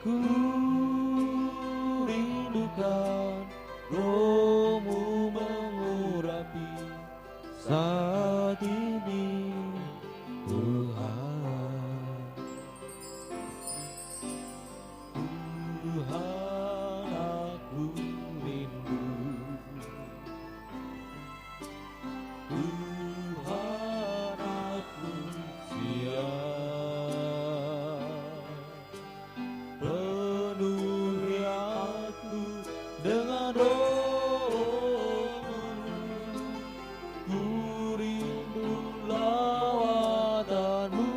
Ku rindukan Roh-Mu mengurapi saat ini, Tuhan. Tuhan, aku rindu. Tuhan, aku siap. Penuhi aku dengan Roh-Mu. Ku rindu lawatan-Mu.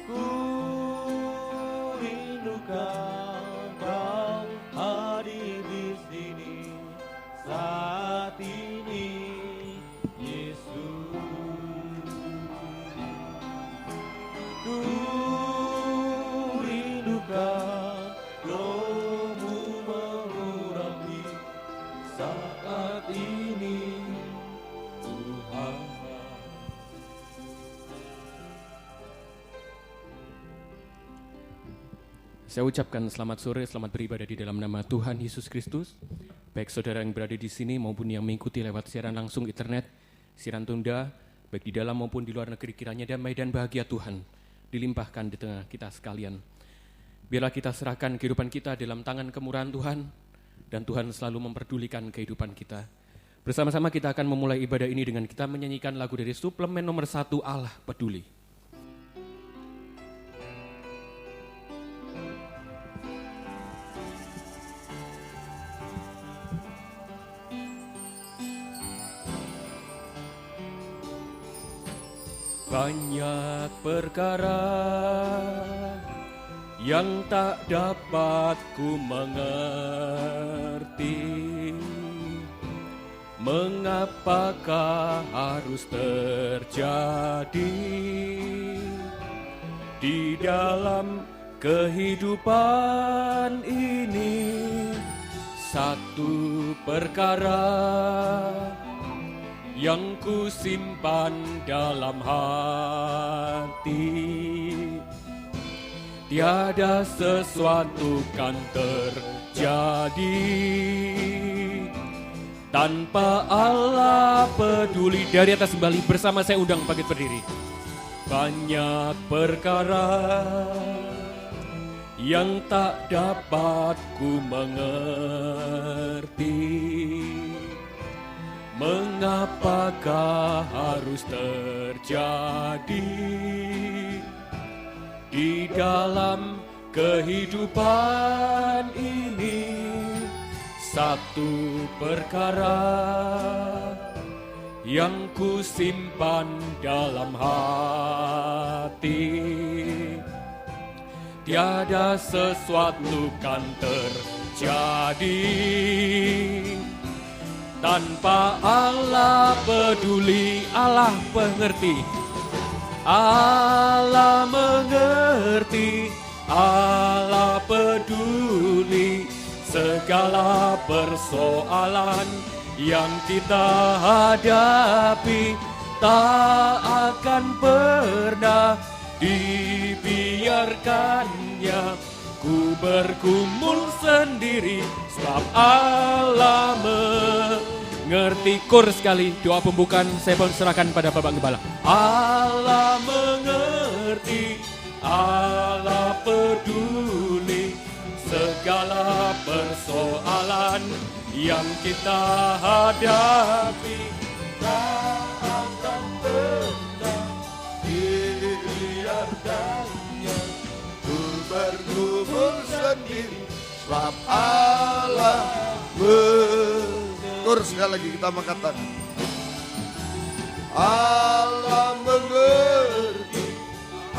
Ku rindukan Kau hadir di sini saat ini, Yesus. Ku rindukan Roh-Mu mengurapi saat ini, Tuhan. Saya ucapkan selamat sore, selamat beribadah di dalam nama Tuhan Yesus Kristus. Baik saudara yang berada di sini maupun yang mengikuti lewat siaran langsung internet, siaran tunda, baik di dalam maupun di luar negeri, kiranya damai dan bahagia Tuhan dilimpahkan di tengah kita sekalian. Biarlah kita serahkan kehidupan kita dalam tangan kemurahan Tuhan, dan Tuhan selalu memperdulikan kehidupan kita. Bersama-sama kita akan memulai ibadah ini dengan kita menyanyikan lagu dari suplemen nomor 1, Allah Peduli. Banyak perkara yang tak dapat ku mengerti, mengapakah harus terjadi di dalam kehidupan ini. Satu perkara yang ku simpan dalam hati, tiada sesuatu kan terjadi tanpa Allah peduli. Dari atas kembali bersama saya undang bangkit berdiri. Banyak perkara yang tak dapat ku mengerti, mengapakah harus terjadi di dalam kehidupan ini. Satu perkara yang ku simpan dalam hati, tiada sesuatu kan terjadi tanpa Allah peduli. Allah mengerti, Allah mengerti, Allah peduli segala persoalan yang kita hadapi. Tak akan pernah dibiarkannya ku bergumul sendiri, sebab Allah mengerti. Kur sekali doa pembukaan saya pun serahkan pada Bapak Gembala. Allah mengerti, Allah peduli segala persoalan yang kita hadapi. Tak akan pernah dibiarkannya ku bergumul sendiri, sebab Allah mengerti. Sekali lagi kita mengatakan Allah mengerti,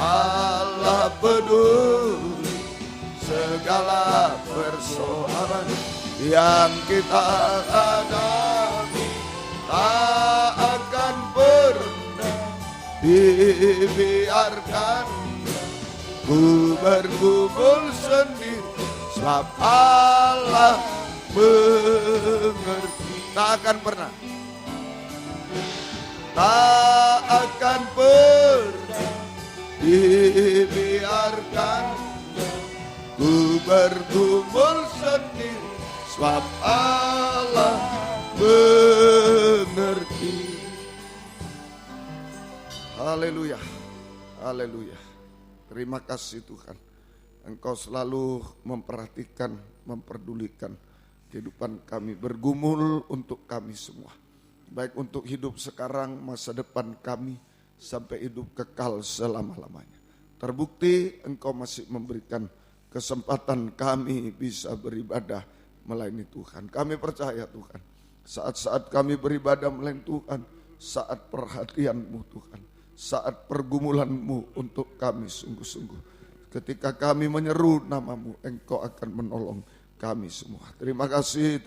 Allah peduli segala persoalan yang kita hadapi. Tak akan pernah dibiarkan ku bergumul sendiri, sebab Allah mengerti. Tak akan pernah, tak akan pernah dibiarkan bergumul sendiri, sebab Allah mengerti. Haleluya, haleluya. Terima kasih Tuhan, Engkau selalu memperhatikan, memperdulikan kehidupan kami, bergumul untuk kami semua. Baik untuk hidup sekarang, masa depan kami, sampai hidup kekal selama-lamanya. Terbukti Engkau masih memberikan kesempatan kami bisa beribadah melayani Tuhan. Kami percaya Tuhan, saat-saat kami beribadah melayani Tuhan, saat perhatian-Mu Tuhan, saat pergumulan-Mu untuk kami sungguh-sungguh. Ketika kami menyeru nama-Mu, Engkau akan menolong kami semua. Terima kasih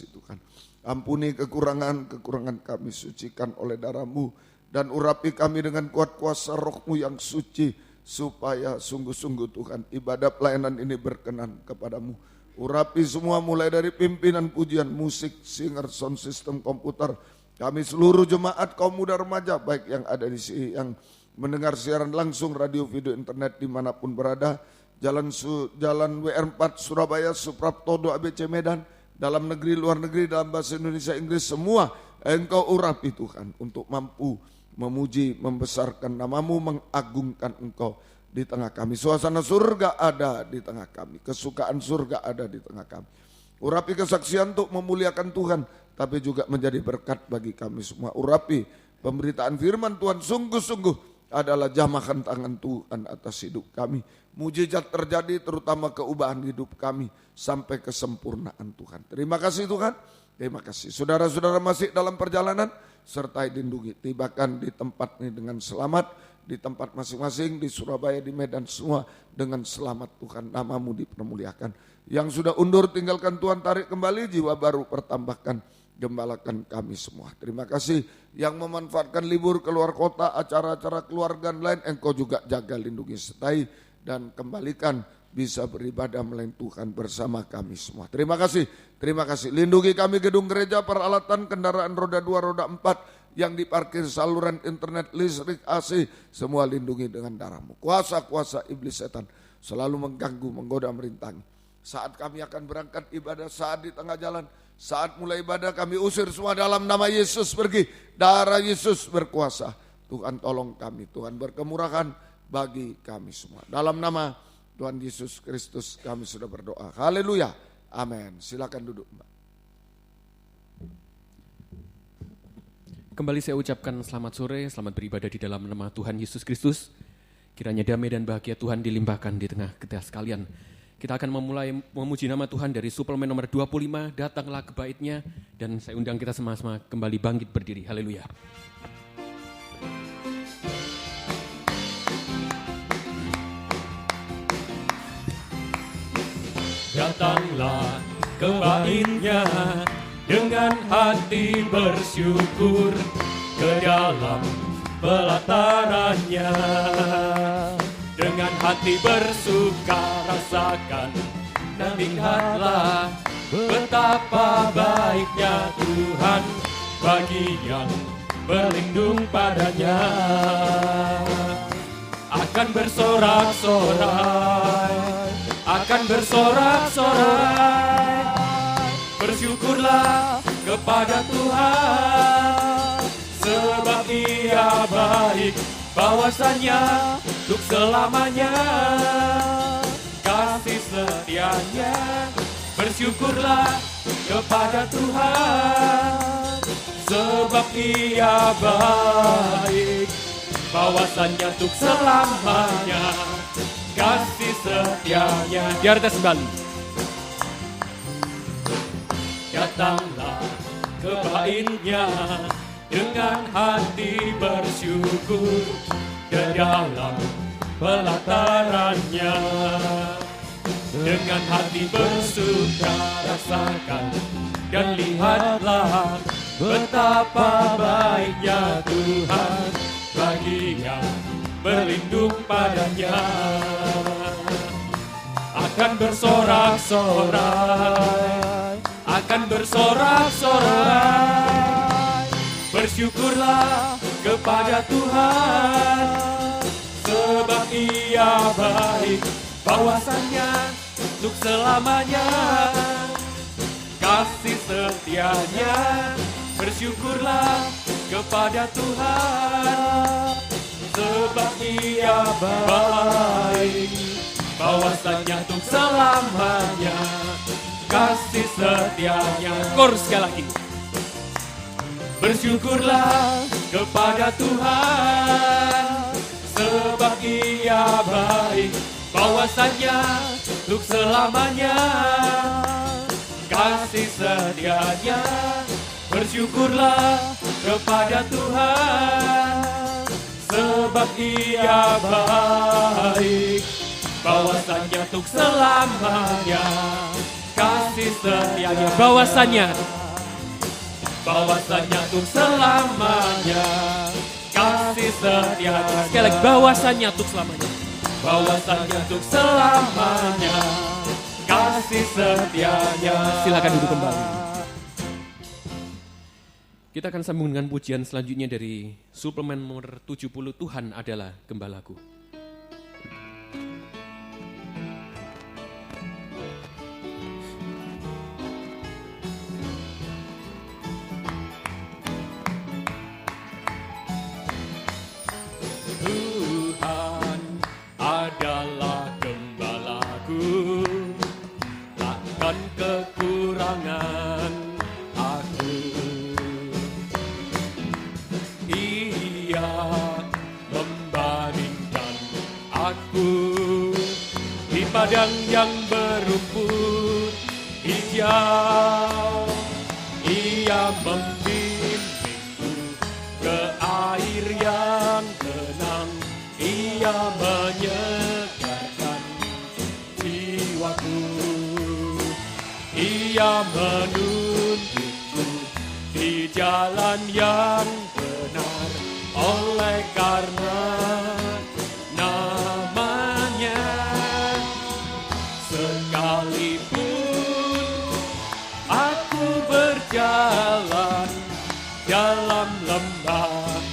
Tuhan. Ampuni kekurangan-kekurangan kami, sucikan oleh darah-Mu, dan urapi kami dengan kuat kuasa Roh-Mu yang suci, supaya sungguh-sungguh Tuhan ibadah pelayanan ini berkenan kepadamu. Urapi semua mulai dari pimpinan pujian, musik, singer, sound system, komputer, kami seluruh jemaat kaum muda remaja, baik yang ada di sini, yang mendengar siaran langsung, radio, video, internet dimanapun berada, jalan WR4 Surabaya, Supraptodo, ABC Medan, dalam negeri, luar negeri, dalam bahasa Indonesia, Inggris, semua Engkau urapi Tuhan untuk mampu memuji, membesarkan nama-Mu, mengagungkan Engkau di tengah kami. Suasana surga ada di tengah kami, kesukaan surga ada di tengah kami. Urapi kesaksian untuk memuliakan Tuhan, tapi juga menjadi berkat bagi kami semua. Urapi pemberitaan firman Tuhan, sungguh-sungguh adalah jamahan tangan Tuhan atas hidup kami. Mujizat terjadi, terutama keubahan hidup kami sampai kesempurnaan Tuhan. Terima kasih Tuhan, terima kasih. Saudara-saudara masih dalam perjalanan, sertai lindungi, tibakan di tempat ini dengan selamat, di tempat masing-masing, di Surabaya, di Medan, semua dengan selamat Tuhan. Nama-Mu dipermuliakan. Yang sudah undur tinggalkan Tuhan, tarik kembali, jiwa baru pertambahkan, gembalakan kami semua. Terima kasih yang memanfaatkan libur keluar kota, acara-acara keluarga lain, Engkau juga jaga, lindungi, sertai, dan kembalikan bisa beribadah melayani Tuhan bersama kami semua. Terima kasih, terima kasih. Lindungi kami gedung gereja, peralatan, kendaraan roda 2, roda 4 yang diparkir, saluran internet, listrik, AC, semua lindungi dengan darah-Mu. Kuasa-kuasa iblis setan selalu mengganggu, menggoda, merintangi. Saat kami akan berangkat ibadah, saat di tengah jalan, saat mulai ibadah, kami usir semua dalam nama Yesus, pergi. Darah Yesus berkuasa. Tuhan tolong kami, Tuhan berkemurahan bagi kami semua. Dalam nama Tuhan Yesus Kristus kami sudah berdoa. Haleluya. Amin. Silakan duduk, Mbak. Kembali saya ucapkan selamat sore, selamat beribadah di dalam nama Tuhan Yesus Kristus. Kiranya damai dan bahagia Tuhan dilimpahkan di tengah kita sekalian. Kita akan memulai memuji nama Tuhan dari suplemen nomor 25, Datanglah ke Bait-Nya, dan saya undang kita sama-sama kembali bangkit berdiri. Haleluya. Datanglah ke Bait-Nya dengan hati bersyukur, ke dalam pelatarannya. Dengan hati bersuka rasakan dan lihatlah betapa baiknya Tuhan bagi yang berlindung padanya. Akan bersorak-sorai, akan bersorak-sorai, bersyukurlah kepada Tuhan, sebab Ia baik, bahwasanya untuk selamanya kasih setianya. Bersyukurlah kepada Tuhan, sebab Ia baik, bahwasanya untuk selamanya kasih setianya. Di atas kembali. Datanglah ke Bait-Nya dengan hati bersyukur, ke dalam pelatarannya. Dengan hati bersuka rasakan dan lihatlah betapa baiknya Tuhan bagi yang berlindung padanya. Akan bersorak-sorai, akan bersorak-sorai, bersyukurlah kepada Tuhan, sebab Ia baik, bahwasanya untuk selamanya. Kasih setianya, bersyukurlah kepada Tuhan, sebab Ia baik, bahwasanya untuk selamanya. Kasih setianya, kor sekali lagi. Bersyukurlah kepada Tuhan, sebab Ia baik, bahwasanya untuk selamanya. Kasih setianya, bersyukurlah kepada Tuhan, sebab Ia baik, bahwasanya untuk selamanya. Kasih setianya, bahwasanya untuk selamanya. Kasih setianya, sekali lagi, bahwasanya untuk selamanya. Bahwasanya untuk selamanya. Kasih setianya. Silakan duduk kembali. Kita akan sambung dengan pujian selanjutnya dari suplemen nomor 70, Tuhan adalah Gembalaku. Tuhan adalah gembalaku, takkan kekurangan aku. Ia membaringkan aku di padang yang berumput hijau. Ia membimbingku ke air yang tenang. Ia menyegarkan jiwaku. Ia menuntunku di jalan yang benar, oleh karena namanya. Sekalipun aku berjalan dalam lembah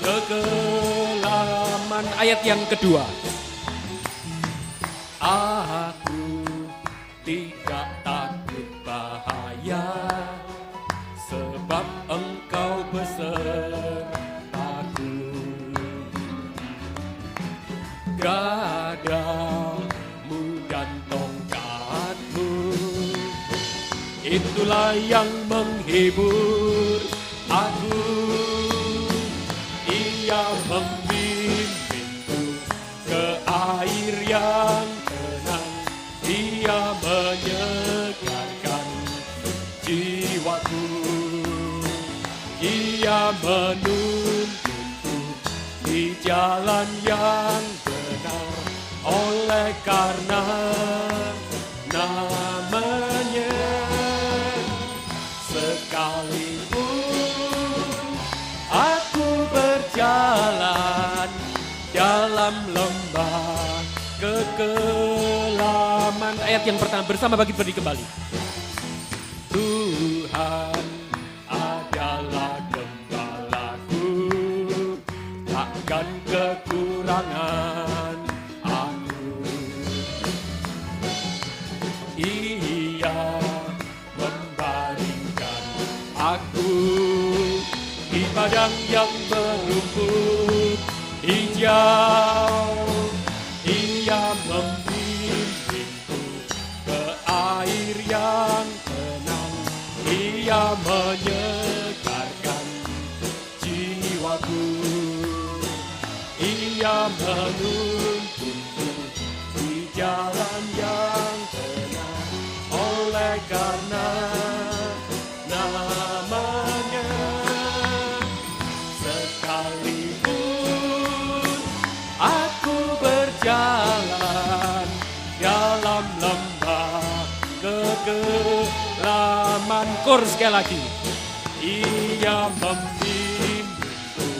kegelapan. Ayat yang kedua. Aku tidak takut bahaya, sebab Engkau besertaku. Gadamu dan tongkatmu, itulah yang menghibur aku. Ia membimbingku ke air yang tenang. Ia menyegarkan jiwaku. Ia menuntunku di jalan yang benar, oleh karena namanya. Sekalipun aku berjalan dalam lembah kekelaman. Ayat yang pertama, bersama bagi kembali. Tuhan adalah gembalaku, takkan kekurangan aku. Ia membaringkan aku di padang yang berumput hijau. Ia membimbingku ke air yang tenang. Ia menyegarkan jiwaku. Ia menuntunku di jalan yang benar, oleh karena namanya. Sekalipun aku berjalan dalam lembah kegelapan. Kor sekali lagi. Ia membimbingku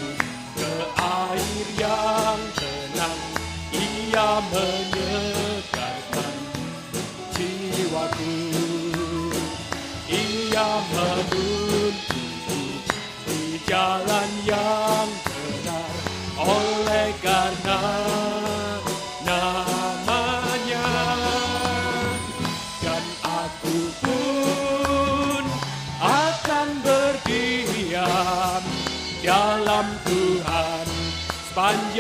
ke air yang tenang. Ia menyegarkan jiwaku. Ia menuntunku di jalan yang benar, oleh karena namanya.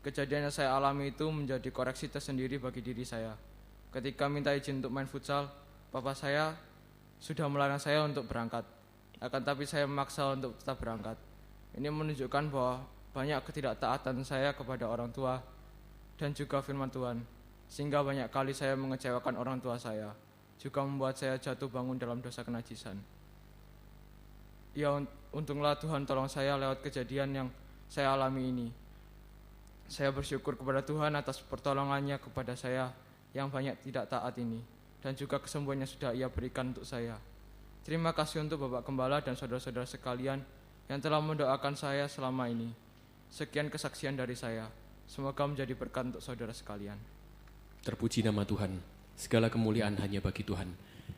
Kejadian yang saya alami itu menjadi koreksi tersendiri bagi diri saya. Ketika minta izin untuk main futsal, papa saya sudah melarang saya untuk berangkat. Akan tapi saya memaksa untuk tetap berangkat. Ini menunjukkan bahwa banyak ketidaktaatan saya kepada orang tua dan juga firman Tuhan. Sehingga banyak kali saya mengecewakan orang tua saya, juga membuat saya jatuh bangun dalam dosa kenajisan. Ya, untunglah Tuhan tolong saya lewat kejadian yang saya alami ini. Saya bersyukur kepada Tuhan atas pertolongannya kepada saya yang banyak tidak taat ini, dan juga kesembuhan yang sudah Ia berikan untuk saya. Terima kasih untuk Bapak Gembala dan saudara-saudara sekalian yang telah mendoakan saya selama ini. Sekian kesaksian dari saya. Semoga menjadi berkat untuk saudara sekalian. Terpuji nama Tuhan. Segala kemuliaan hanya bagi Tuhan.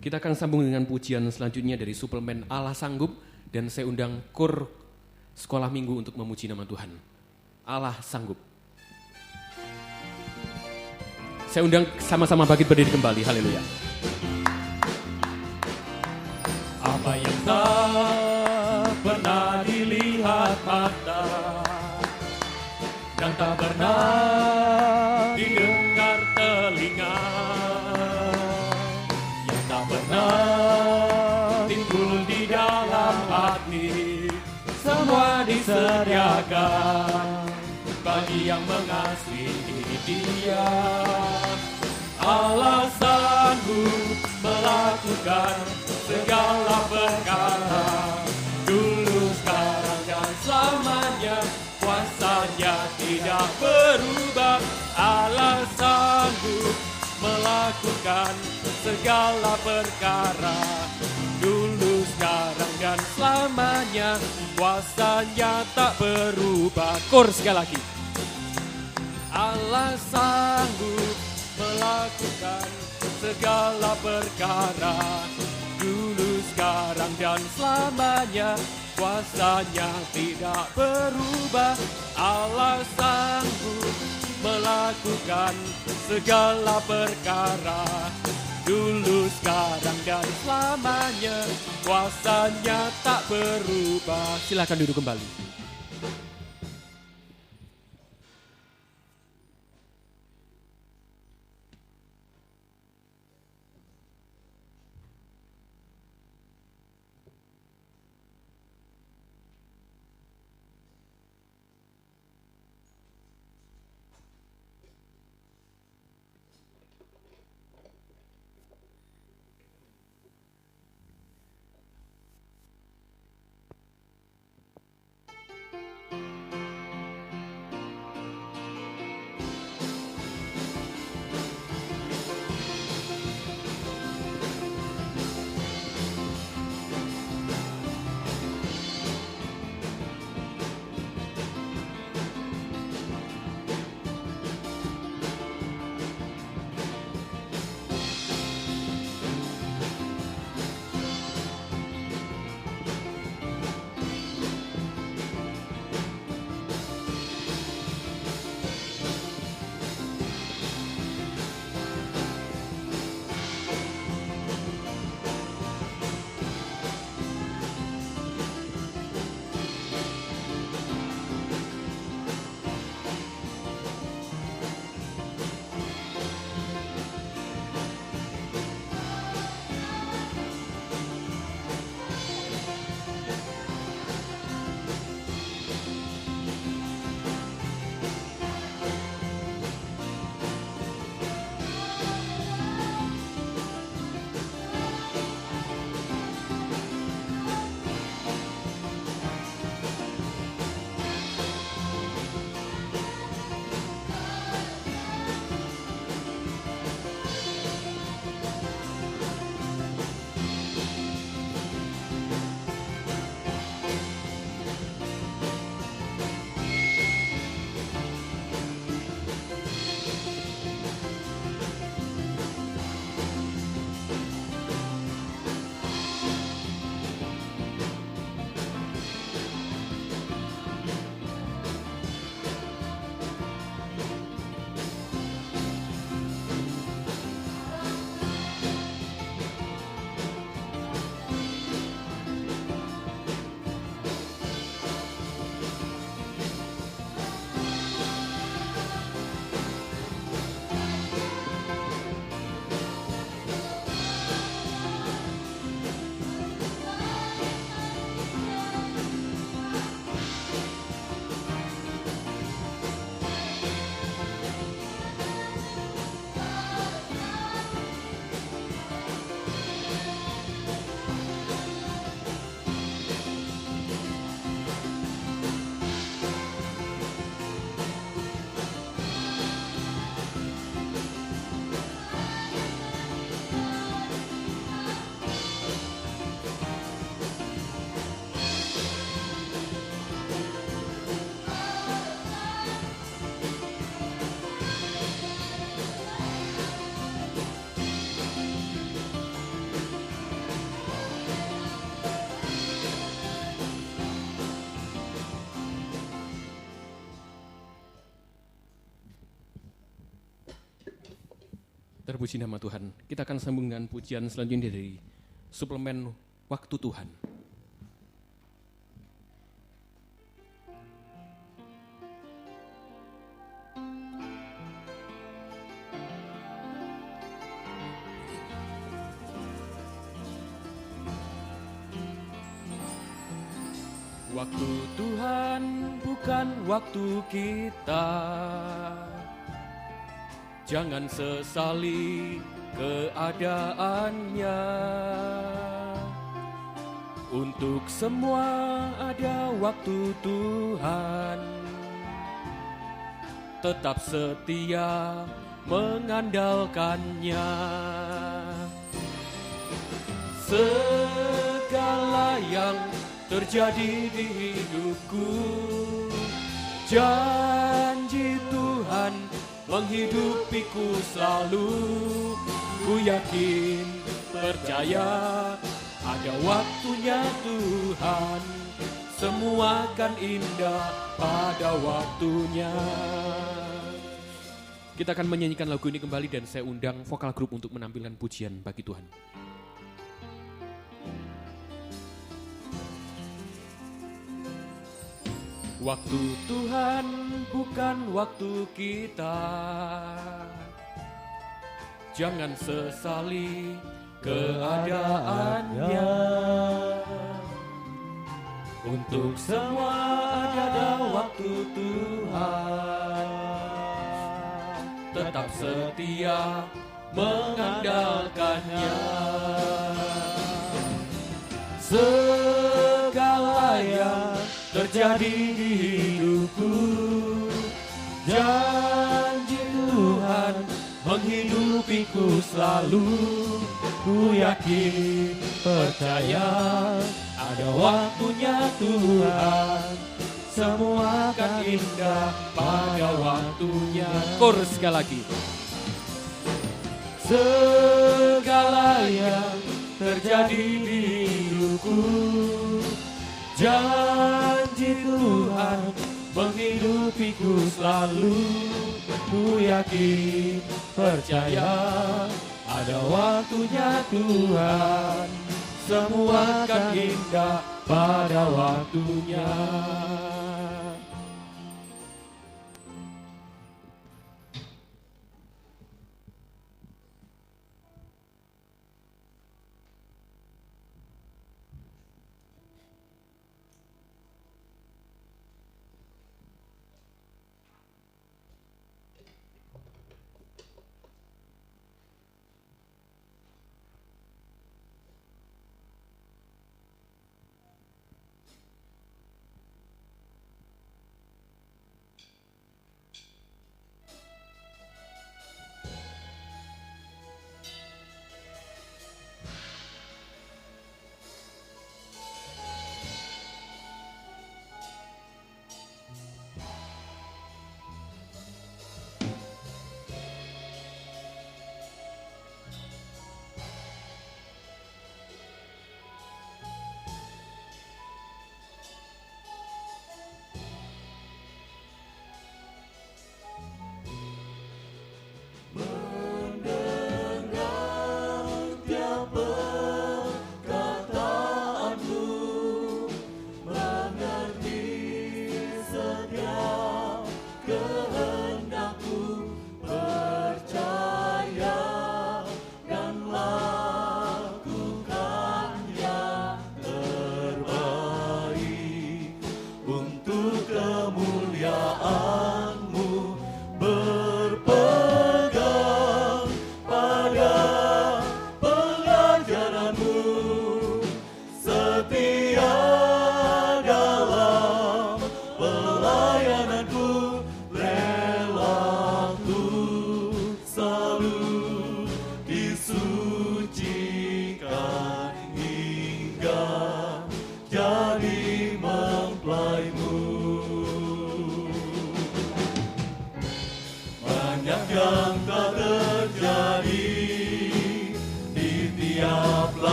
Kita akan sambung dengan pujian selanjutnya dari suplemen Allah Sanggup, dan saya undang KUR Sekolah Minggu untuk memuji nama Tuhan. Allah Sanggup. Saya undang sama-sama bangkit berdiri kembali. Haleluya. Apa yang tak pernah dilihat mata dan tak pernah didengar telinga, yang tak pernah timbul di dalam hati, semua disediakan bagi yang mengasihi Dia. Allah sanggup melakukan segala perkara, dulu, sekarang, dan selamanya. Kuasanya tidak berubah. Allah sanggup melakukan segala perkara, dulu, sekarang, dan selamanya. Kuasanya tak berubah. KUR sekali lagi. Allah sanggup melakukan segala perkara, dulu, sekarang, dan selamanya. Kuasanya tidak berubah. Allah sanggup melakukan segala perkara, dulu, sekarang, dan selamanya. Kuasanya tak berubah. Silakan duduk kembali. Terpuji nama Tuhan. Kita akan sambung dengan pujian selanjutnya dari suplemen Waktu Tuhan. Waktu Tuhan bukan waktu kita. Jangan sesali keadaannya. Untuk semua ada waktu Tuhan. Tetap setia mengandalkannya. Segala yang terjadi di hidupku, janji Tuhan menghidupiku selalu. Ku yakin, percaya, ada waktunya Tuhan. Semua akan indah pada waktunya. Kita akan menyanyikan lagu ini kembali dan saya undang vokal grup untuk menampilkan pujian bagi Tuhan. Waktu Tuhan bukan waktu kita. Jangan sesali keadaannya. Untuk semua ada waktu Tuhan. Tetap setia mengandalkannya. Segala yang terjadi di hidupku, janji Tuhan menghidupiku selalu. Ku yakin, percaya, ada waktunya Tuhan. Semua akan indah pada waktunya. Chorus sekali lagi. Segala yang terjadi di hidupku, janji Tuhan menghidupiku selalu. Ku yakin, percaya, ada waktunya Tuhan. Semua akan indah pada waktunya.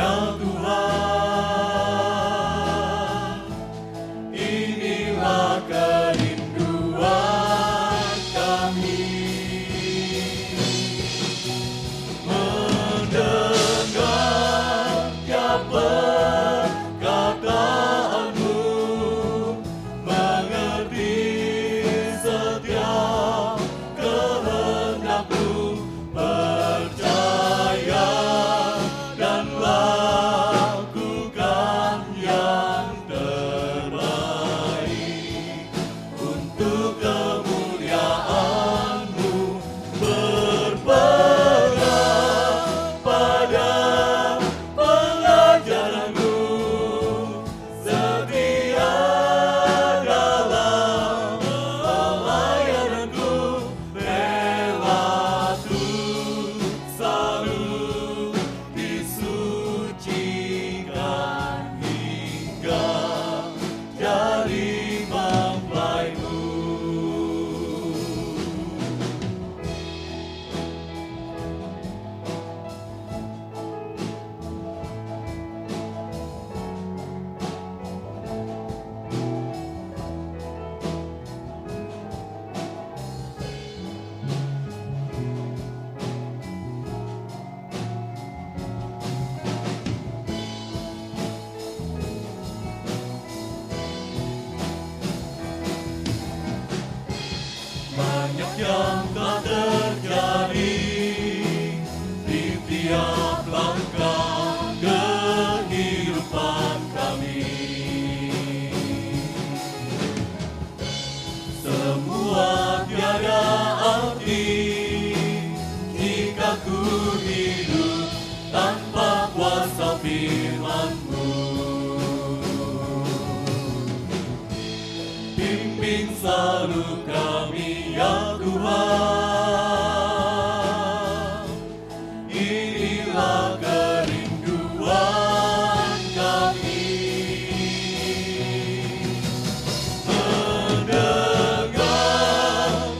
ya Tuhan. Inilah kerinduan kami, mendengar tiap perkataan-Mu, mengerti setiap kehendak-Mu, percaya dan lakukan yang terbaik untuk kemuliaan-Mu, berpegang pada pengajaran-Mu, setia dalam pelayanan-Ku, rela tuh selalu disucikan hingga jadi mempelai-Mu. Banyak yang telah terjadi di tiap langkah kehidupan kami. Semua tiada arti jika ku hidup tanpa kuasa firman-Mu. Bimbing selalu kami ya Tuhan. Inilah kerinduan kami, mendengar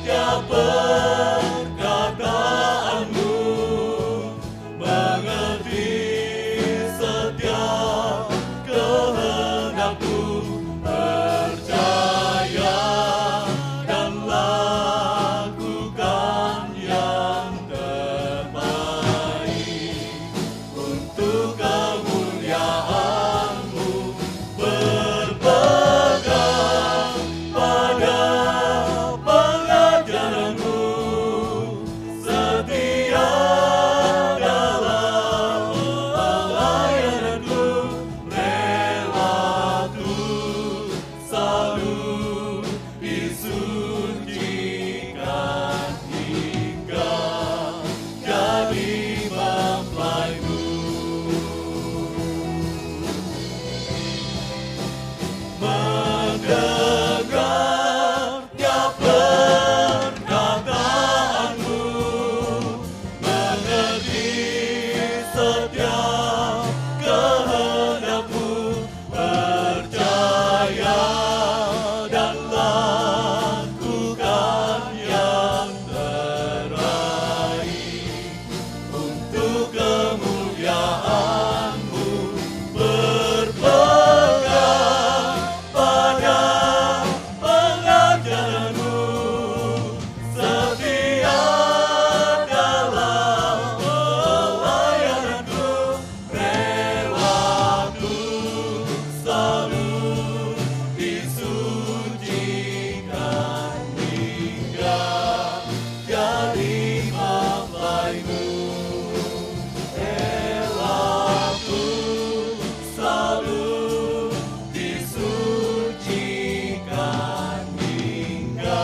tiap perkataan-Mu, mengerti setiap kehendak-Mu, percaya dan lakukan yang terbaik untuk kemuliaan-Mu, berpegang pada pengajaran-Mu, setia dalam pelayanan-Ku, rela tuh selalu disucikan hingga jadi mempelai-Mu. Mendengar tiap perkataan-Mu, mengerti setiap kehendak-Mu, percaya dan lakukan yang terbaik untuk kemuliaan-Mu, berpegang pada pengajaran-Mu, setia dalam pelayanan-Ku, rela tuh selalu disucikan hingga jadi mempelai-Mu. Rela tuh selalu disucikan hingga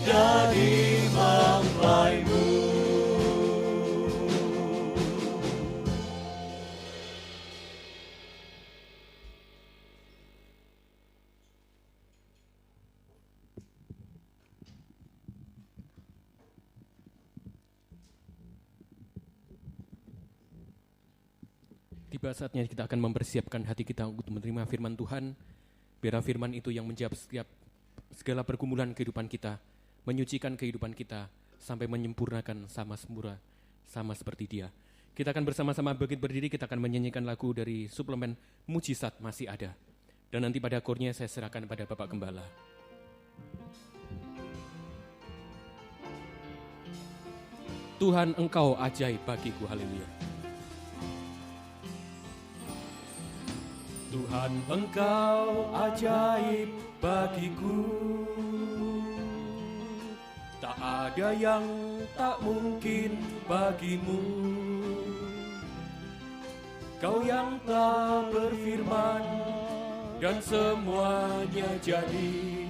jadi mempelai-Mu. Tiba saatnya kita akan mempersiapkan hati kita untuk menerima firman Tuhan. Biar firman itu yang menjawab segala pergumulan kehidupan kita, menyucikan kehidupan kita, sampai menyempurnakan sama seperti Dia. Kita akan bersama-sama berdiri, kita akan menyanyikan lagu dari suplemen Mujizat Masih Ada. Dan nanti pada akhirnya saya serahkan pada Bapak Gembala. Tuhan Engkau ajaib bagiku, haleluya. Tuhan Engkau ajaib bagiku, tak ada yang tak mungkin bagimu. Kau yang telah berfirman dan semuanya jadi.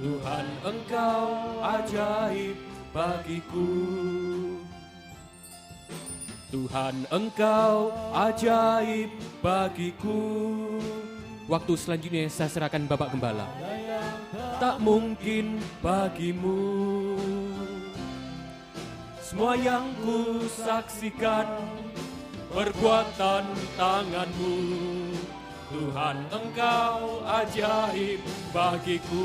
Tuhan Engkau ajaib bagiku. Tuhan Engkau ajaib bagiku. Waktu selanjutnya saya serahkan Bapak Gembala. Tak mungkin bagimu. Semua yang ku saksikan perbuatan tanganmu. Tuhan Engkau ajaib bagiku.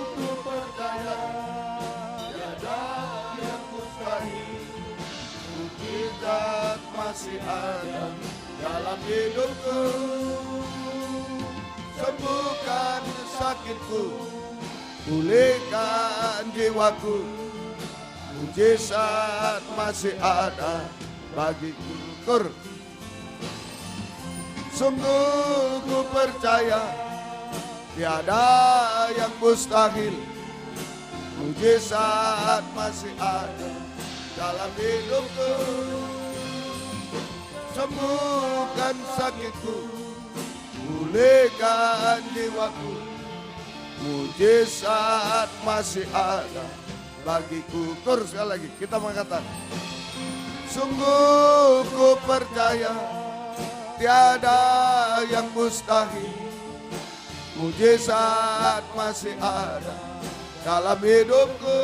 Ku percaya tiada yang mustahil. Mujizat masih ada dalam hidupku. Sembuhkan sakitku, pulihkan jiwaku. Mujizat masih ada bagiku. Sungguh ku percaya tiada yang mustahil. Mujizat masih ada dalam hidupku. Sembuhkan sakitku, pulihkan jiwaku. Mujizat masih ada bagiku. Sekali lagi kita mengatakan, sungguh ku percaya tiada yang mustahil. Mujizat masih ada dalam hidupku.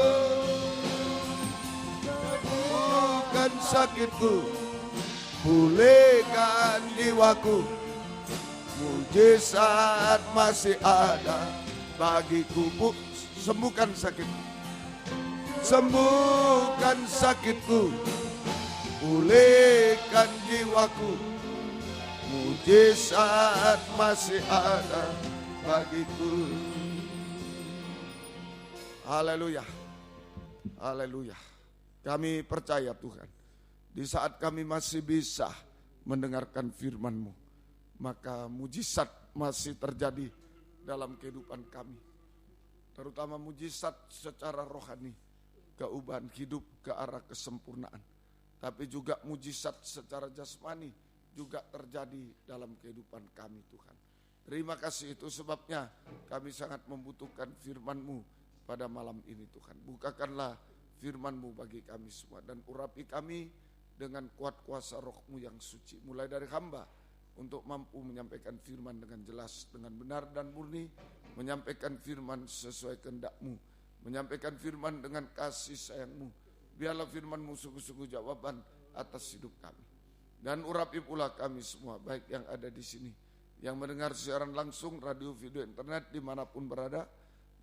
Sembuhkan sakitku, pulihkan jiwaku. Mujizat masih ada bagiku. Sembuhkan sakitku, sembuhkan sakitku, pulihkan jiwaku. Mujizat masih ada bagiku. Haleluya, haleluya. Kami percaya Tuhan, di saat kami masih bisa mendengarkan firman-Mu, maka mujizat masih terjadi dalam kehidupan kami. Terutama mujizat secara rohani, keubahan hidup ke arah kesempurnaan. Tapi juga mujizat secara jasmani juga terjadi dalam kehidupan kami Tuhan. Terima kasih, itu sebabnya kami sangat membutuhkan firman-Mu pada malam ini Tuhan. Bukakanlah firman-Mu bagi kami semua dan urapi kami dengan kuat kuasa Roh-Mu yang suci. Mulai dari hamba untuk mampu menyampaikan firman dengan jelas, dengan benar dan murni, menyampaikan firman sesuai kehendak-Mu, menyampaikan firman dengan kasih sayang-Mu. Biarlah firman-Mu sungguh-sungguh jawaban atas hidup kami. Dan urapi pula kami semua, baik yang ada di sini, yang mendengar siaran langsung, radio, video, internet, dimanapun berada,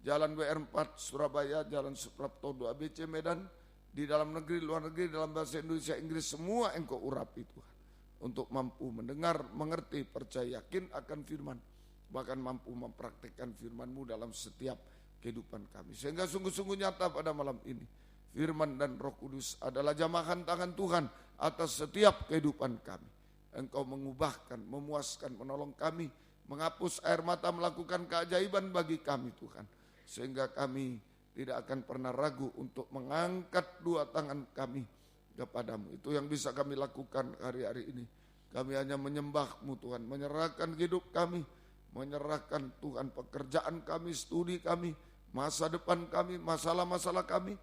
Jalan WR4 Surabaya, Jalan Suprapto 2 ABC Medan, di dalam negeri, luar negeri, dalam bahasa Indonesia, Inggris, semua Engkau urapi Tuhan. Untuk mampu mendengar, mengerti, percaya, yakin akan firman, bahkan mampu mempraktikkan firman-Mu dalam setiap kehidupan kami. Sehingga sungguh-sungguh nyata pada malam ini, firman dan Roh Kudus adalah jamahan tangan Tuhan atas setiap kehidupan kami. Engkau mengubahkan, memuaskan, menolong kami, menghapus air mata, melakukan keajaiban bagi kami Tuhan. Sehingga kami tidak akan pernah ragu untuk mengangkat dua tangan kami kepadamu. Itu yang bisa kami lakukan hari-hari ini. Kami hanya menyembah-Mu Tuhan, menyerahkan hidup kami, menyerahkan Tuhan pekerjaan kami, studi kami, masa depan kami, masalah-masalah kami,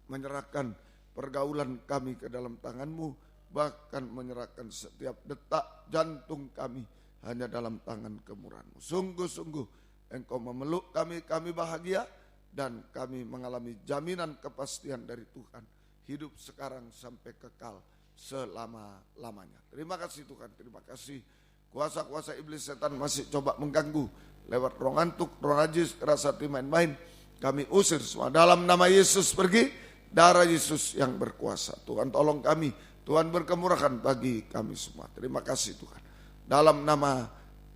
menyerahkan pergaulan kami ke dalam tangan-Mu, bahkan menyerahkan setiap detak jantung kami hanya dalam tangan kemurahan-Mu. Sungguh-sungguh Engkau memeluk kami, kami bahagia, dan kami mengalami jaminan kepastian dari Tuhan, hidup sekarang sampai kekal selama-lamanya. Terima kasih Tuhan, terima kasih. Kuasa-kuasa iblis setan masih coba mengganggu lewat roh ngantuk, roh najis, keras hati, main-main. Kami usir semua dalam nama Yesus, pergi. Darah Yesus yang berkuasa. Tuhan tolong kami, Tuhan berkemurahan bagi kami semua. Terima kasih Tuhan. Dalam nama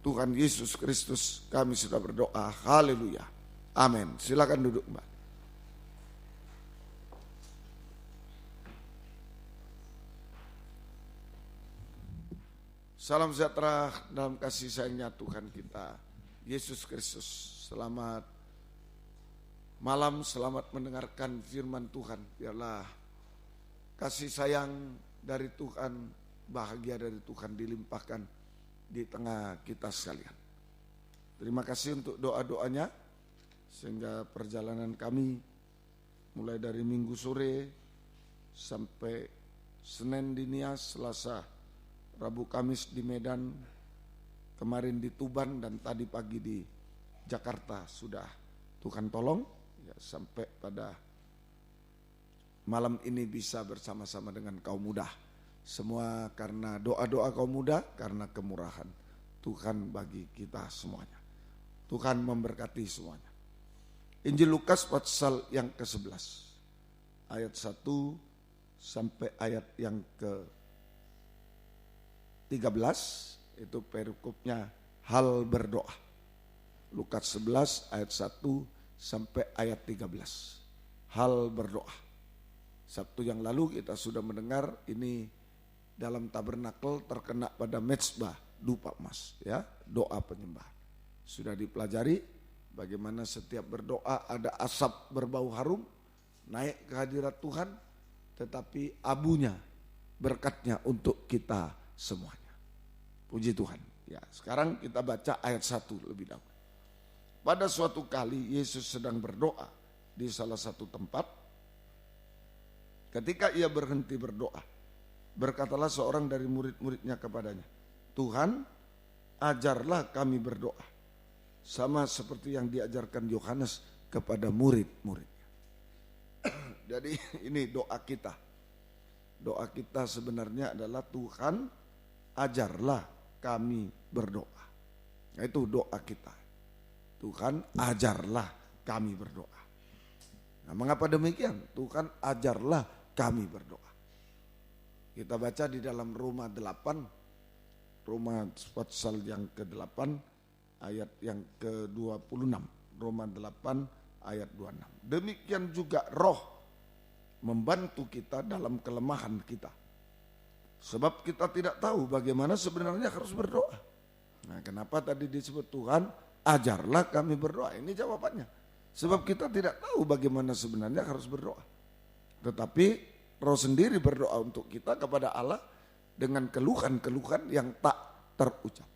Tuhan Yesus Kristus kami sudah berdoa. Haleluya. Amin. Silakan duduk Mbak. Salam sejahtera dalam kasih sayangnya Tuhan kita Yesus Kristus. Selamat malam, selamat mendengarkan firman Tuhan. Biarlah kasih sayang dari Tuhan, bahagia dari Tuhan dilimpahkan di tengah kita sekalian. Terima kasih untuk doa-doanya, sehingga perjalanan kami mulai dari Minggu sore sampai Senin di Nias, Selasa, Rabu Kamis di Medan, kemarin di Tuban, dan tadi pagi di Jakarta sudah Tuhan tolong ya, sampai pada malam ini bisa bersama-sama dengan kaum muda. Semua karena doa-doa kaum muda, karena kemurahan Tuhan bagi kita semuanya. Tuhan memberkati semuanya. Injil Lukas pasal yang ke-11 ayat 1 sampai ayat yang ke-13 itu perikopnya hal berdoa. Lukas 11 ayat 1 sampai ayat 13. Hal berdoa. Sabtu yang lalu kita sudah mendengar ini dalam tabernakel terkena pada mezbah dupa emas, ya, doa penyembahan. Sudah dipelajari bagaimana setiap berdoa ada asap berbau harum naik ke hadirat Tuhan, tetapi abunya berkatnya untuk kita semuanya. Puji Tuhan. Ya, sekarang kita baca ayat 1 lebih dahulu. Pada suatu kali Yesus sedang berdoa di salah satu tempat. Ketika ia berhenti berdoa, berkatalah seorang dari murid-muridnya kepadanya, "Tuhan, ajarlah kami berdoa, sama seperti yang diajarkan Yohanes kepada murid-muridnya." Jadi ini doa kita. Doa kita sebenarnya adalah Tuhan, ajarlah kami berdoa. Nah, itu doa kita. Tuhan, ajarlah kami berdoa. Nah, mengapa demikian? Tuhan, ajarlah kami berdoa. Kita baca di dalam Roma 8, Roma pasal yang ke-8 ayat yang ke-26. Roma 8 ayat 26. Demikian juga Roh membantu kita dalam kelemahan kita. Sebab kita tidak tahu bagaimana sebenarnya harus berdoa. Nah, kenapa tadi disebut Tuhan, ajarlah kami berdoa? Ini jawabannya. Sebab kita tidak tahu bagaimana sebenarnya harus berdoa. Tetapi Roh sendiri berdoa untuk kita kepada Allah dengan keluhan-keluhan yang tak terucap.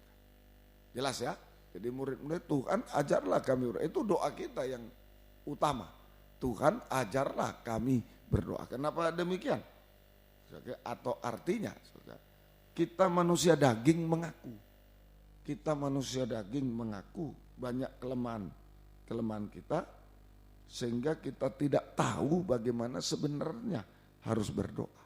Jelas ya? Jadi murid-murid, Tuhan ajarlah kami berdoa. Itu doa kita yang utama. Tuhan ajarlah kami berdoa. Kenapa demikian? Atau artinya kita manusia daging mengaku. Kita manusia daging mengaku banyak kelemahan kita, sehingga kita tidak tahu bagaimana sebenarnya harus berdoa.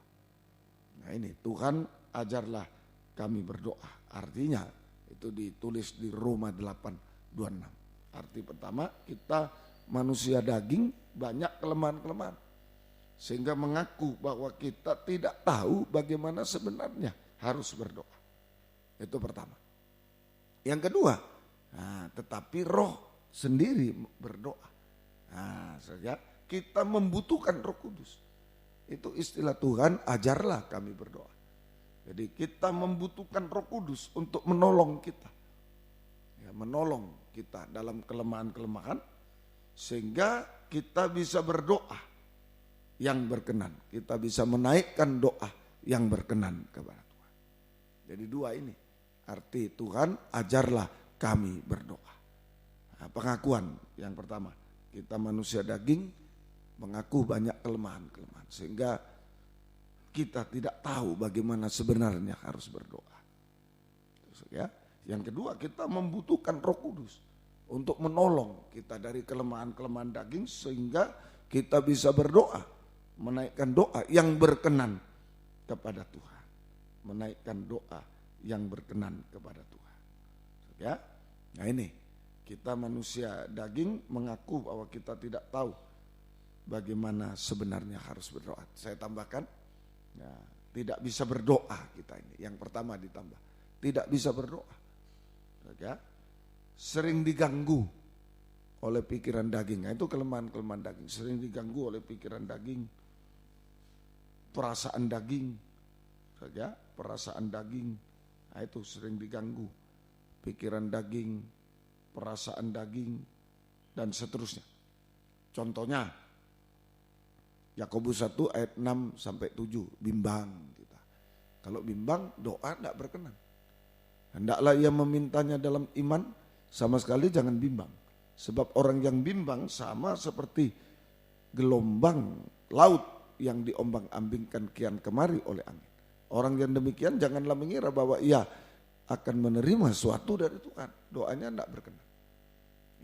Nah ini, Tuhan ajarlah kami berdoa. Artinya itu ditulis di Roma 8:26. Arti pertama, kita manusia daging banyak kelemahan-kelemahan, sehingga mengaku bahwa kita tidak tahu bagaimana sebenarnya harus berdoa. Itu pertama. Yang kedua, tetapi Roh sendiri berdoa. Nah, saja kita membutuhkan Roh Kudus. Itu istilah Tuhan, ajarlah kami berdoa. Jadi kita membutuhkan Roh Kudus untuk menolong kita. Ya, menolong kita dalam kelemahan-kelemahan, sehingga kita bisa berdoa yang berkenan. Kita bisa menaikkan doa yang berkenan kepada Tuhan. Jadi dua ini arti Tuhan, ajarlah kami berdoa. Nah, pengakuan yang pertama, kita manusia daging mengaku banyak kelemahan-kelemahan, sehingga kita tidak tahu bagaimana sebenarnya harus berdoa. Ya. Yang kedua, kita membutuhkan Roh Kudus untuk menolong kita dari kelemahan-kelemahan daging, sehingga kita bisa berdoa, menaikkan doa yang berkenan kepada Tuhan. Menaikkan doa yang berkenan kepada Tuhan. Ya. Nah ini, kita manusia daging mengaku bahwa kita tidak tahu bagaimana sebenarnya harus berdoa. Saya tambahkan, ya, tidak bisa berdoa kita ini. Yang pertama ditambah, tidak bisa berdoa. Ya, sering diganggu oleh pikiran daging. Nah, itu kelemahan-kelemahan daging. Sering diganggu oleh pikiran daging, perasaan daging, ya, perasaan daging. Nah, itu sering diganggu, pikiran daging, perasaan daging, dan seterusnya. Contohnya, Yakobus 1 ayat 6 sampai 7, bimbang kita. Kalau bimbang, doa tidak berkenan. Hendaklah ia memintanya dalam iman, sama sekali jangan bimbang. Sebab orang yang bimbang sama seperti gelombang laut yang diombang-ambingkan kian kemari oleh angin. Orang yang demikian janganlah mengira bahwa ia akan menerima sesuatu dari Tuhan. Doanya tidak berkenan.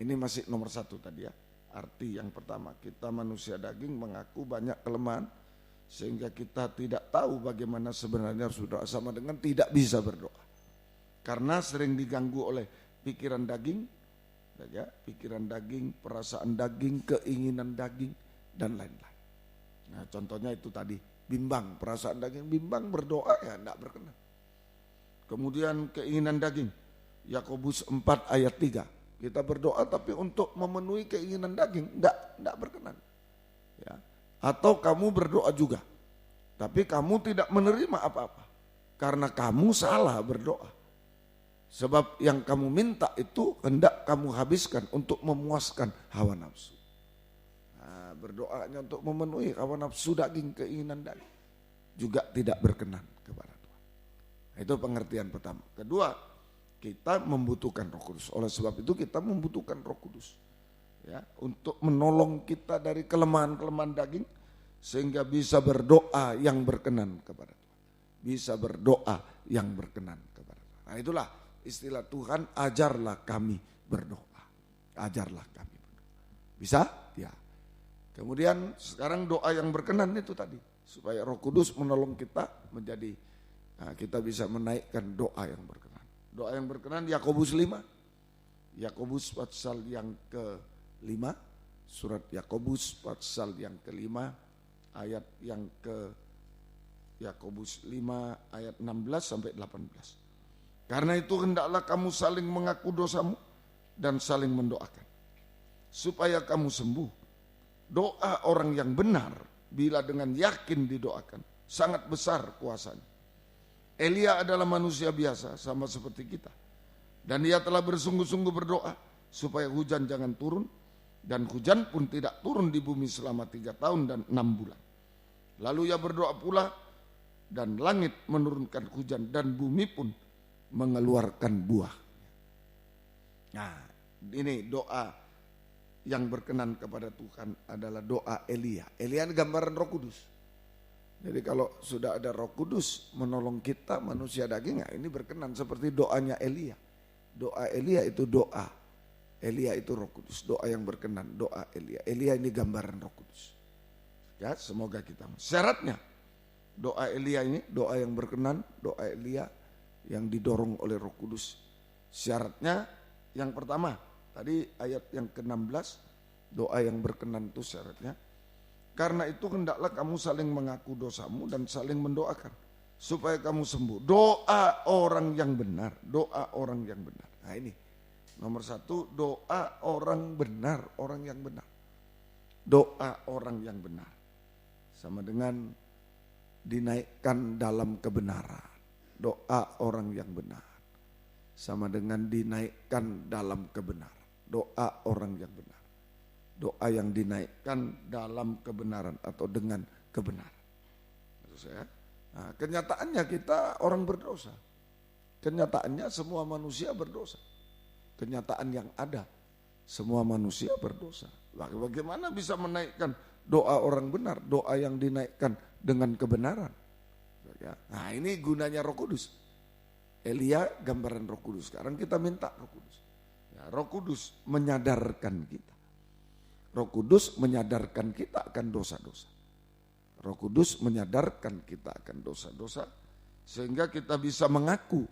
Ini masih nomor 1 tadi ya. Arti yang pertama, kita manusia daging mengaku banyak kelemahan sehingga kita tidak tahu bagaimana sebenarnya harus berdoa, sama dengan tidak bisa berdoa. Karena sering diganggu oleh pikiran daging, ya, pikiran daging, perasaan daging, keinginan daging, dan lain-lain. Nah, contohnya itu tadi, bimbang, perasaan daging, bimbang berdoa ya tidak berkenan. Kemudian keinginan daging, Yakobus 4 ayat 3. Kita berdoa tapi untuk memenuhi keinginan daging, tidak berkenan. Ya. Atau kamu berdoa juga, tapi kamu tidak menerima apa-apa. Karena kamu salah berdoa. Sebab yang kamu minta itu hendak kamu habiskan untuk memuaskan hawa nafsu. Nah, berdoanya untuk memenuhi hawa nafsu daging, keinginan daging, juga tidak berkenan kepada Tuhan. Itu pengertian pertama. Kedua, kita membutuhkan Roh Kudus. Oleh sebab itu kita membutuhkan Roh Kudus, ya, untuk menolong kita dari kelemahan-kelemahan daging sehingga bisa berdoa yang berkenan kepada Tuhan. Bisa berdoa yang berkenan kepada Tuhan. Nah, itulah istilah Tuhan, ajarlah kami berdoa. Ajarlah kami berdoa. Bisa? Ya. Kemudian sekarang doa yang berkenan itu tadi, supaya Roh Kudus menolong kita menjadi, nah, kita bisa menaikkan doa yang berkenan. Doa yang berkenan Yakobus 5. Yakobus pasal yang ke-5, surat Yakobus pasal yang ke-5 ayat yang ke Yakobus 5 ayat 16 sampai 18. Karena itu hendaklah kamu saling mengaku dosamu dan saling mendoakan supaya kamu sembuh. Doa orang yang benar bila dengan yakin didoakan sangat besar kuasanya. Elia adalah manusia biasa sama seperti kita. Dan dia telah bersungguh-sungguh berdoa supaya hujan jangan turun. Dan hujan pun tidak turun di bumi selama 3 tahun dan 6 bulan. Lalu ia berdoa pula dan langit menurunkan hujan dan bumi pun mengeluarkan buah. Nah, ini doa yang berkenan kepada Tuhan adalah doa Elia. Elia ini gambaran Roh Kudus. Jadi kalau sudah ada Roh Kudus menolong kita manusia daging, nah ini berkenan seperti doanya Elia. Doa Elia itu doa. Elia itu Roh Kudus, doa yang berkenan, doa Elia. Elia ini gambaran Roh Kudus. Ya, semoga kita. Syaratnya doa Elia ini doa yang berkenan, doa Elia yang didorong oleh Roh Kudus. Syaratnya yang pertama, tadi ayat yang ke-16, doa yang berkenan itu syaratnya. Karena itu hendaklah kamu saling mengaku dosamu dan saling mendoakan supaya kamu sembuh. Doa orang yang benar, doa orang yang benar. Nah ini nomor 1, doa orang benar, orang yang benar. Doa orang yang benar sama dengan dinaikkan dalam kebenaran. Doa orang yang benar sama dengan dinaikkan dalam kebenaran. Doa orang yang benar. Doa yang dinaikkan dalam kebenaran atau dengan kebenaran. Maksud saya, nah, kenyataannya kita orang berdosa. Kenyataannya semua manusia berdosa. Kenyataan yang ada, semua manusia berdosa. Bagaimana bisa menaikkan doa orang benar, doa yang dinaikkan dengan kebenaran? Nah ini gunanya Roh Kudus. Elia gambaran Roh Kudus. Sekarang kita minta Roh Kudus. Ya, Roh Kudus menyadarkan kita. Roh Kudus menyadarkan kita akan dosa-dosa. Roh Kudus menyadarkan kita akan dosa-dosa sehingga kita bisa mengaku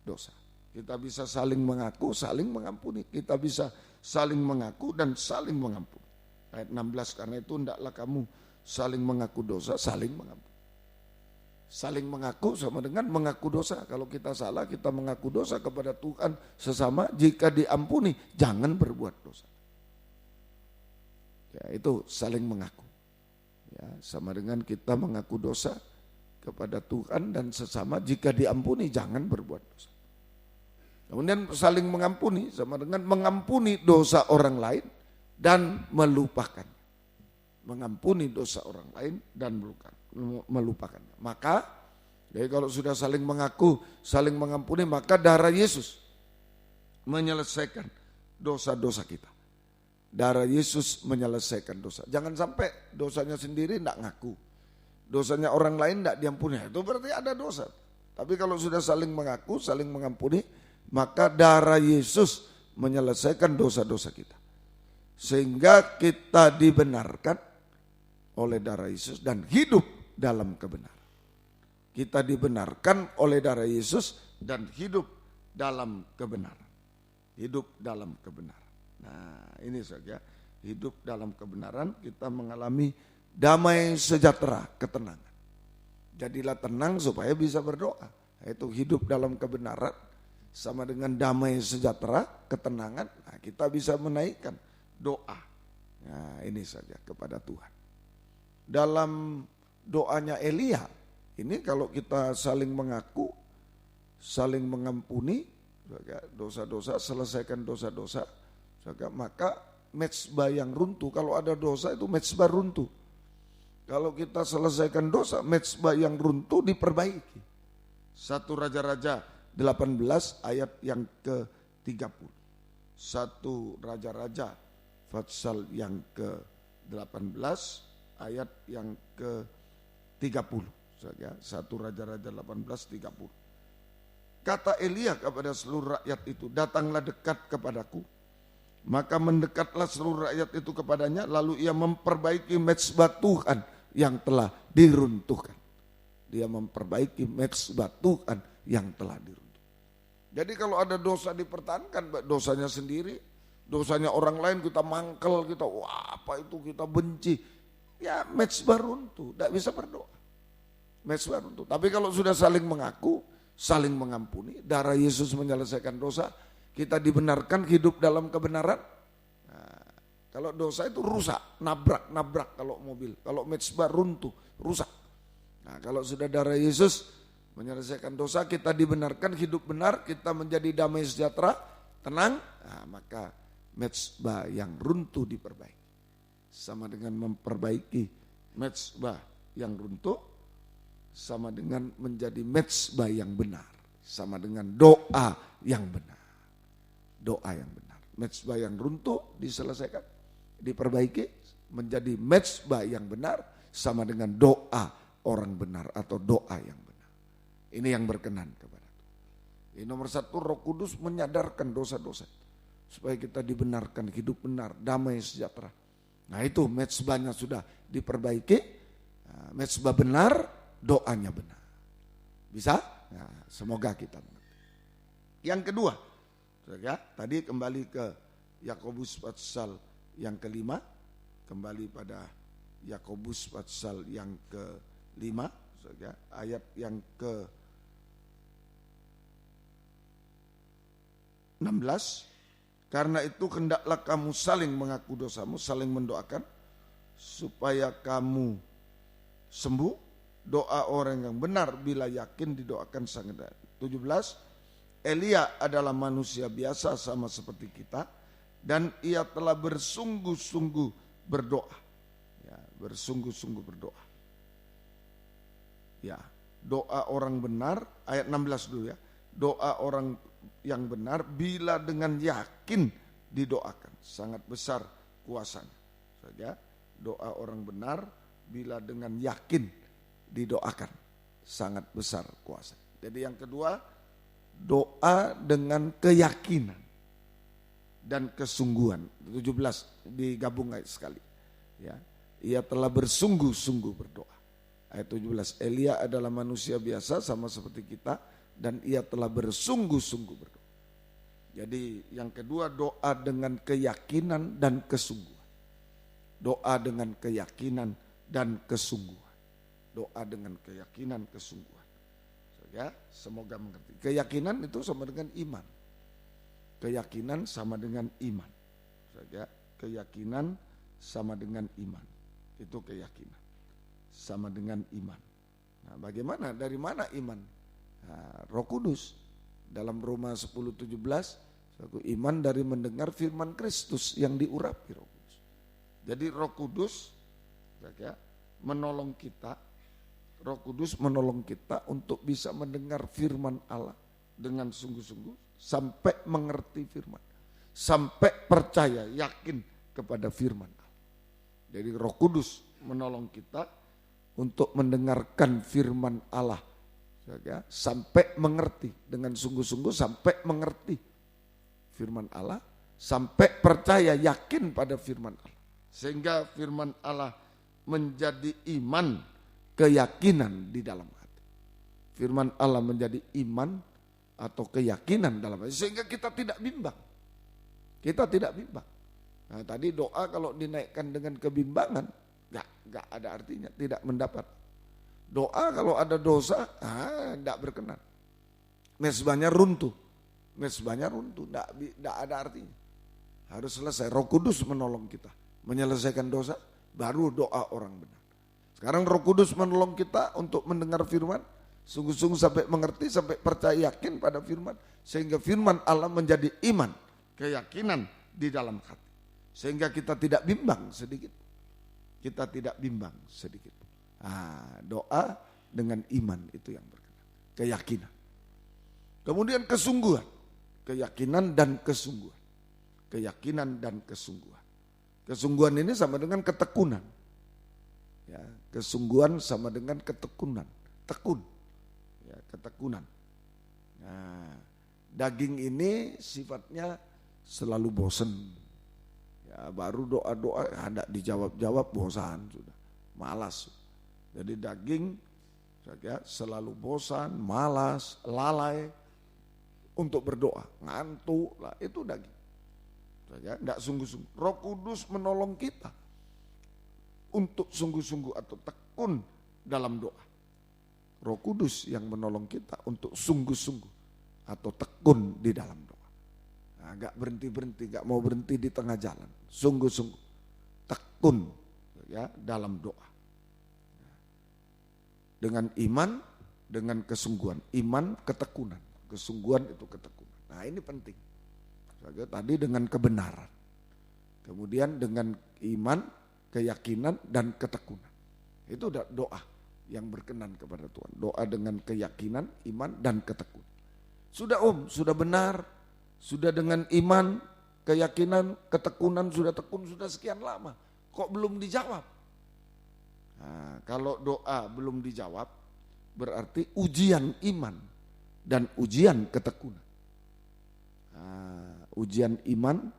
dosa. Kita bisa saling mengaku, saling mengampuni. Kita bisa saling mengaku dan saling mengampuni. Ayat 16, karena itu hendaklah kamu saling mengaku dosa, saling mengampuni. Saling mengaku sama dengan mengaku dosa. Kalau kita salah, kita mengaku dosa kepada Tuhan sesama. Jika diampuni, jangan berbuat dosa. Ya, itu saling mengaku. Ya, sama dengan kita mengaku dosa kepada Tuhan dan sesama. Jika diampuni, jangan berbuat dosa. Kemudian saling mengampuni sama dengan mengampuni dosa orang lain dan melupakan. Mengampuni dosa orang lain dan melupakannya. Maka, jadi kalau sudah saling mengaku, saling mengampuni, maka darah Yesus menyelesaikan dosa-dosa kita. Darah Yesus menyelesaikan dosa. Jangan sampai dosanya sendiri tidak ngaku. Dosanya orang lain tidak diampuni. Itu berarti ada dosa. Tapi kalau sudah saling mengaku, saling mengampuni, maka darah Yesus menyelesaikan dosa-dosa kita. Sehingga kita dibenarkan oleh darah Yesus dan hidup dalam kebenaran. Kita dibenarkan oleh darah Yesus dan hidup dalam kebenaran. Hidup dalam kebenaran. Nah, ini saja, hidup dalam kebenaran, kita mengalami damai sejahtera, ketenangan. Jadilah tenang supaya bisa berdoa. Itu hidup dalam kebenaran sama dengan damai sejahtera, ketenangan. Nah, kita bisa menaikkan doa. Nah, ini saja kepada Tuhan. Dalam doanya Elia, ini kalau kita saling mengaku, saling mengampuni dosa-dosa, selesaikan dosa-dosa, maka mezbah yang runtuh. Kalau ada dosa itu mezbah runtuh. Kalau kita selesaikan dosa, mezbah yang runtuh diperbaiki. 1 Raja-Raja 18 ayat yang ke-30. 1 Raja-Raja pasal yang ke-18 ayat yang ke-30. 1 Raja-Raja 18:30. Kata Elia kepada seluruh rakyat itu, datanglah dekat kepadaku. Maka mendekatlah seluruh rakyat itu kepadanya, lalu ia memperbaiki mezbah Tuhan yang telah diruntuhkan. Dia memperbaiki mezbah Tuhan yang telah diruntuhkan. Jadi kalau ada dosa dipertahankan, dosanya sendiri, dosanya orang lain kita mangkel, kita wah apa itu, kita benci. Ya mezbah runtuh, tidak bisa berdoa. Mezbah runtuh. Tapi kalau sudah saling mengaku, saling mengampuni, darah Yesus menyelesaikan dosa, kita dibenarkan hidup dalam kebenaran. Nah, kalau dosa itu rusak, nabrak kalau mobil. Kalau mezbah runtuh, rusak. Nah, kalau sudah darah Yesus menyelesaikan dosa, kita dibenarkan hidup benar, kita menjadi damai sejahtera, tenang. Nah, maka mezbah yang runtuh diperbaiki. Sama dengan memperbaiki mezbah yang runtuh, sama dengan menjadi mezbah yang benar, sama dengan doa yang benar. Doa yang benar. Mezbah yang runtuh diselesaikan, diperbaiki, menjadi mezbah yang benar, sama dengan doa orang benar atau doa yang benar. Ini yang berkenan kepada Tuhan. Ini nomor 1, Roh Kudus menyadarkan dosa-dosa, supaya kita dibenarkan hidup benar, damai sejahtera. Nah itu mezbahnya sudah diperbaiki, mezbah benar, doanya benar. Bisa? Nah, semoga kita mengerti. Yang kedua, ya, tadi kembali ke Yakobus pasal yang ke-5, kembali pada Yakobus pasal yang ke-5, ya, ayat yang ke-16. Karena itu hendaklah kamu saling mengaku dosamu, saling mendoakan supaya kamu sembuh. Doa orang yang benar bila yakin didoakan sangat. 17. Elia adalah manusia biasa sama seperti kita, dan ia telah bersungguh-sungguh berdoa. Ya, bersungguh-sungguh berdoa. Ya, doa orang benar, ayat 16 dulu ya. Doa orang yang benar bila dengan yakin didoakan, sangat besar kuasanya. Saja doa orang benar bila dengan yakin didoakan, sangat besar kuasa. Jadi yang kedua, doa dengan keyakinan dan kesungguhan. 17 digabung sekali. Ya, ia telah bersungguh-sungguh berdoa. Ayat 17, Elia adalah manusia biasa sama seperti kita, dan ia telah bersungguh-sungguh berdoa. Jadi yang kedua, doa dengan keyakinan dan kesungguhan. Doa dengan keyakinan dan kesungguhan. Doa dengan keyakinan, kesungguhan. Ya, semoga mengerti. Keyakinan itu sama dengan iman. Keyakinan sama dengan iman. Ya, keyakinan sama dengan iman. Itu keyakinan. Sama dengan iman. Nah, bagaimana? Dari mana iman? Nah, Roh Kudus. Dalam Roma 10:17, iman dari mendengar firman Kristus yang diurapi Roh Kudus. Jadi Roh Kudus ya, menolong kita. Roh Kudus menolong kita untuk bisa mendengar firman Allah dengan sungguh-sungguh sampai mengerti firman. Sampai percaya, yakin kepada firman Allah. Jadi Roh Kudus menolong kita untuk mendengarkan firman Allah. Ya, sampai mengerti dengan sungguh-sungguh, sampai mengerti firman Allah, sampai percaya, yakin pada firman Allah. Sehingga firman Allah menjadi iman, keyakinan di dalam hati. Firman Allah menjadi iman atau keyakinan dalam hati. Sehingga kita tidak bimbang. Kita tidak bimbang. Nah, tadi doa kalau dinaikkan dengan kebimbangan, gak ada artinya, tidak mendapat. Doa kalau ada dosa, tidak berkenan. Mezbahnya runtuh. Mezbahnya runtuh, tidak ada artinya. Harus selesai. Roh Kudus menolong kita menyelesaikan dosa, baru doa orang benar. Sekarang Roh Kudus menolong kita untuk mendengar firman, sungguh-sungguh sampai mengerti, sampai percaya, yakin pada firman, sehingga firman Allah menjadi iman, keyakinan di dalam hati. Sehingga kita tidak bimbang sedikit. Kita tidak bimbang sedikit. Doa dengan iman itu yang berkenan. Keyakinan. Kemudian kesungguhan. Keyakinan dan kesungguhan. Keyakinan dan kesungguhan. Kesungguhan ini sama dengan ketekunan. Ya, kesungguhan sama dengan ketekunan. Tekun. Ya, ketekunan. Nah, daging ini sifatnya selalu bosan. Ya, baru doa-doa ada dijawab-jawab bosan sudah. Malas. Jadi daging ya, selalu bosan, malas, lalai untuk berdoa, ngantuk lah, itu daging. Ya, enggak sungguh-sungguh. Roh Kudus menolong kita untuk sungguh-sungguh atau tekun dalam doa. Roh Kudus yang menolong kita untuk sungguh-sungguh atau tekun di dalam doa. Gak berhenti-berhenti, gak mau berhenti di tengah jalan. Sungguh-sungguh tekun ya dalam doa. Dengan iman, dengan kesungguhan. Iman, ketekunan. Kesungguhan itu ketekunan. Nah ini penting. Tadi dengan kebenaran. Kemudian dengan iman, keyakinan dan ketekunan. Itu doa yang berkenan kepada Tuhan. Doa dengan keyakinan, iman dan ketekunan. Sudah sudah benar, sudah dengan iman, keyakinan, ketekunan, sudah tekun, sudah sekian lama. Kok belum dijawab? Nah, kalau doa belum dijawab, berarti ujian iman dan ujian ketekunan. Nah, ujian iman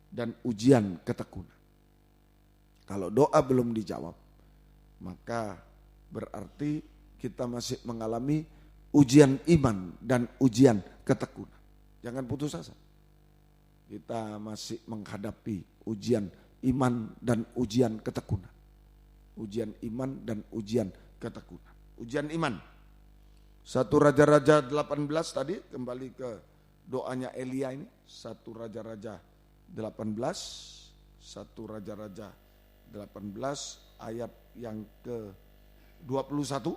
dan ujian ketekunan. Kalau doa belum dijawab, maka berarti kita masih mengalami ujian iman dan ujian ketekunan. Jangan putus asa. Kita masih menghadapi ujian iman dan ujian ketekunan. Ujian iman dan ujian ketekunan. Ujian iman. 1 Raja-Raja 18 tadi, kembali ke doanya Elia ini. 1 Raja-Raja 18, 1 Raja-Raja 18 ayat yang ke 21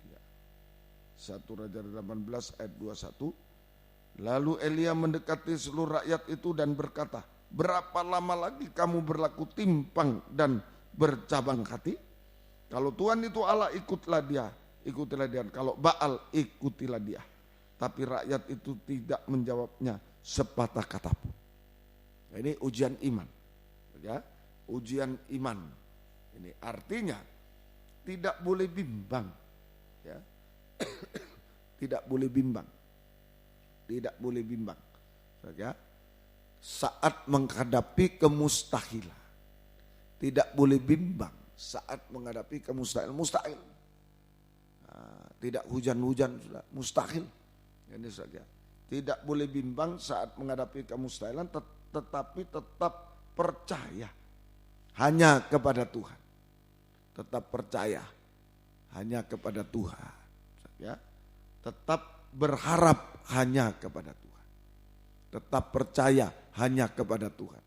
ya. 1 Raja 18 ayat 21. Lalu Elia mendekati seluruh rakyat itu dan berkata, berapa lama lagi kamu berlaku timpang dan bercabang hati? Kalau Tuhan itu Allah, ikutilah dia. Kalau Baal, ikutilah dia. Tapi rakyat itu tidak menjawabnya sepatah kata pun. Ini ujian iman. Ya, ujian iman. Ini artinya tidak boleh bimbang. Ya. Tidak boleh bimbang. Tidak boleh bimbang. Ya. Saat menghadapi kemustahilan. Tidak boleh bimbang saat menghadapi kemustahilan. Mustahil. Nah, tidak hujan-hujan sudah mustahil. Ini saja. Tidak boleh bimbang saat menghadapi kemustahilan, tetapi tetap percaya hanya kepada Tuhan. Tetap percaya hanya kepada Tuhan. Ya. Tetap berharap hanya kepada Tuhan. Tetap percaya hanya kepada Tuhan.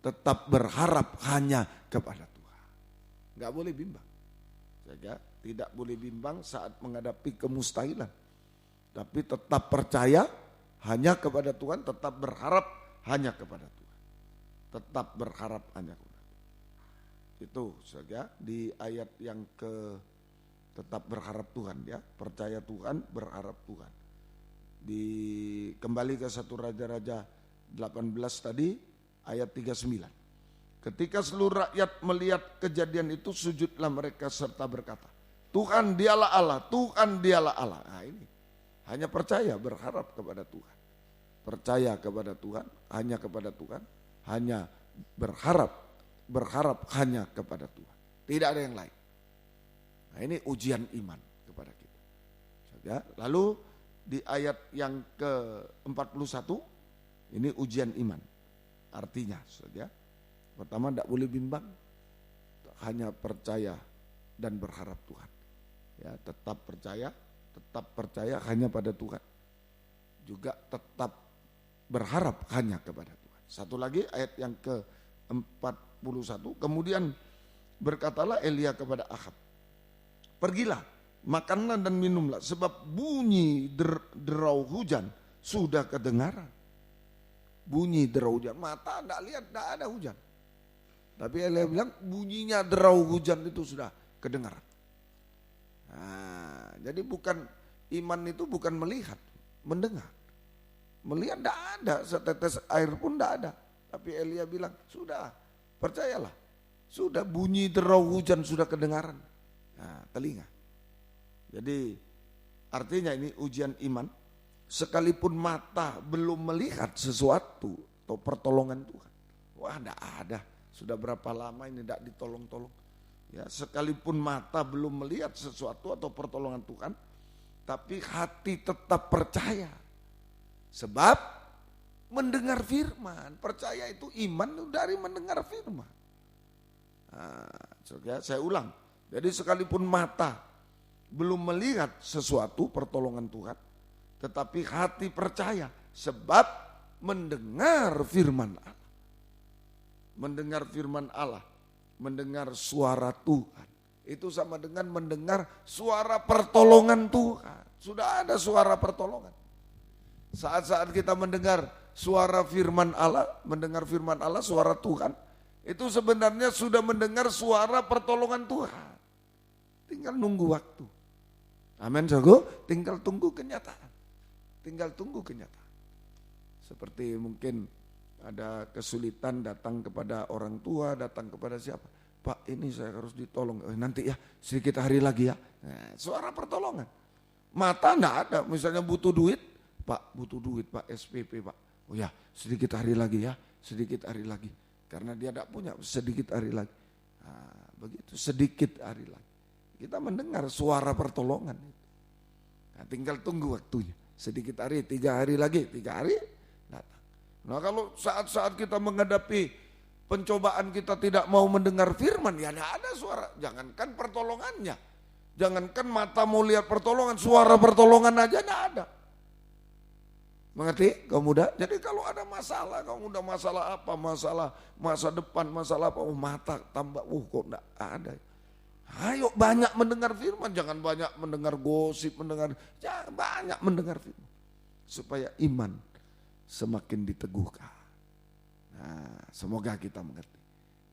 Tetap berharap hanya kepada Tuhan. Enggak boleh bimbang. Ya, tidak boleh bimbang saat menghadapi kemustahilan. Tapi tetap percaya hanya kepada Tuhan, tetap berharap hanya kepada Tuhan. Tetap berharap hanya kepada Tuhan. Itu saja di ayat yang tetap berharap Tuhan ya, percaya Tuhan, berharap Tuhan. Kembali ke 1 Raja-Raja 18 tadi ayat 39. Ketika seluruh rakyat melihat kejadian itu, sujudlah mereka serta berkata, Tuhan dialah Allah, Tuhan dialah Allah. Nah ini, hanya percaya, berharap kepada Tuhan. Percaya kepada Tuhan, hanya kepada Tuhan, hanya berharap hanya kepada Tuhan. Tidak ada yang lain. Nah ini ujian iman kepada kita. Ya, lalu di ayat yang ke-41, ini ujian iman. Artinya, saja. Pertama, tidak boleh bimbang, hanya percaya dan berharap Tuhan. Ya, tetap percaya hanya pada Tuhan. Juga tetap berharap hanya kepada Tuhan. Satu lagi ayat yang ke-41, kemudian berkatalah Elia kepada Ahab, pergilah, makanlah dan minumlah, sebab bunyi derau hujan sudah kedengaran. Bunyi derau hujan, mata tidak lihat, tidak ada hujan. Tapi Elia bilang bunyinya derau hujan itu sudah kedengaran. Nah, jadi iman itu bukan melihat, mendengar. Melihat tidak ada, setetes air pun tidak ada. Tapi Elia bilang, sudah, percayalah. Sudah bunyi derau hujan sudah kedengaran. Nah, telinga. Jadi artinya ini ujian iman. Sekalipun mata belum melihat sesuatu atau pertolongan Tuhan. Wah, tidak ada. Sudah berapa lama ini tidak ditolong-tolong. Ya, sekalipun mata belum melihat sesuatu atau pertolongan Tuhan, tapi hati tetap percaya. Sebab mendengar firman, percaya itu iman dari mendengar firman. Nah, saya ulang. Jadi sekalipun mata belum melihat sesuatu pertolongan Tuhan, tetapi hati percaya sebab mendengar firman Allah. Mendengar firman Allah, mendengar suara Tuhan. Itu sama dengan mendengar suara pertolongan Tuhan. Sudah ada suara pertolongan. Saat-saat kita mendengar suara firman Allah, mendengar firman Allah, suara Tuhan, itu sebenarnya sudah mendengar suara pertolongan Tuhan. Tinggal nunggu waktu. Amin, saudara. Tinggal tunggu kenyataan. Tinggal tunggu kenyataan. Seperti mungkin ada kesulitan datang kepada orang tua, datang kepada siapa? Pak, ini saya harus ditolong. Nanti ya, sedikit hari lagi ya. Nah, suara pertolongan. Mata enggak ada, misalnya butuh duit. Pak, butuh duit, Pak, SPP, Pak. Oh ya, sedikit hari lagi ya, sedikit hari lagi. Karena dia enggak punya, sedikit hari lagi. Nah, begitu, sedikit hari lagi. Kita mendengar suara pertolongan. Nah, tinggal tunggu waktunya. Sedikit hari, 3 hari lagi, 3 hari datang. Nah, kalau saat-saat kita menghadapi pencobaan kita tidak mau mendengar firman, ya tidak ada suara. Jangankan pertolongannya. Jangankan mata mau lihat pertolongan, suara pertolongan aja tidak ada. Mengerti kaum muda? Jadi kalau ada masalah, kaum muda masalah apa? Masalah masa depan, masalah apa? Oh, mata tambah, kok tidak ada. Ayo banyak mendengar firman, jangan banyak mendengar gosip, jangan banyak mendengar firman. Supaya iman semakin diteguhkan. Nah, semoga kita mengerti.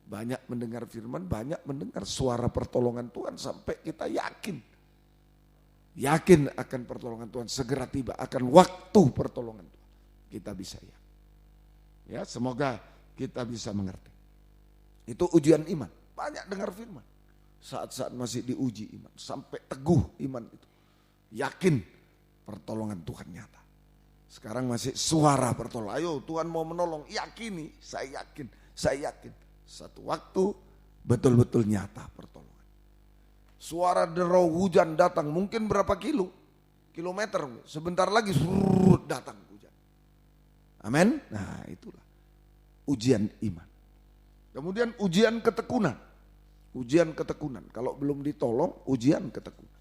Banyak mendengar firman, banyak mendengar suara pertolongan Tuhan sampai kita yakin akan pertolongan Tuhan segera tiba, akan waktu pertolongan Tuhan. Kita bisa ya, semoga kita bisa mengerti. Itu ujian iman. Banyak dengar firman. Saat-saat masih diuji iman, sampai teguh iman itu. Yakin pertolongan Tuhan nyata. Sekarang masih suara pertolongan. Ayo Tuhan mau menolong, yakini, saya yakin. Satu waktu betul-betul nyata pertolongan. Suara derau hujan datang, mungkin berapa kilometer, sebentar lagi surut datang hujan. Amin. Nah, itulah ujian iman. Kemudian ujian ketekunan. Ujian ketekunan. Kalau belum ditolong, ujian ketekunan.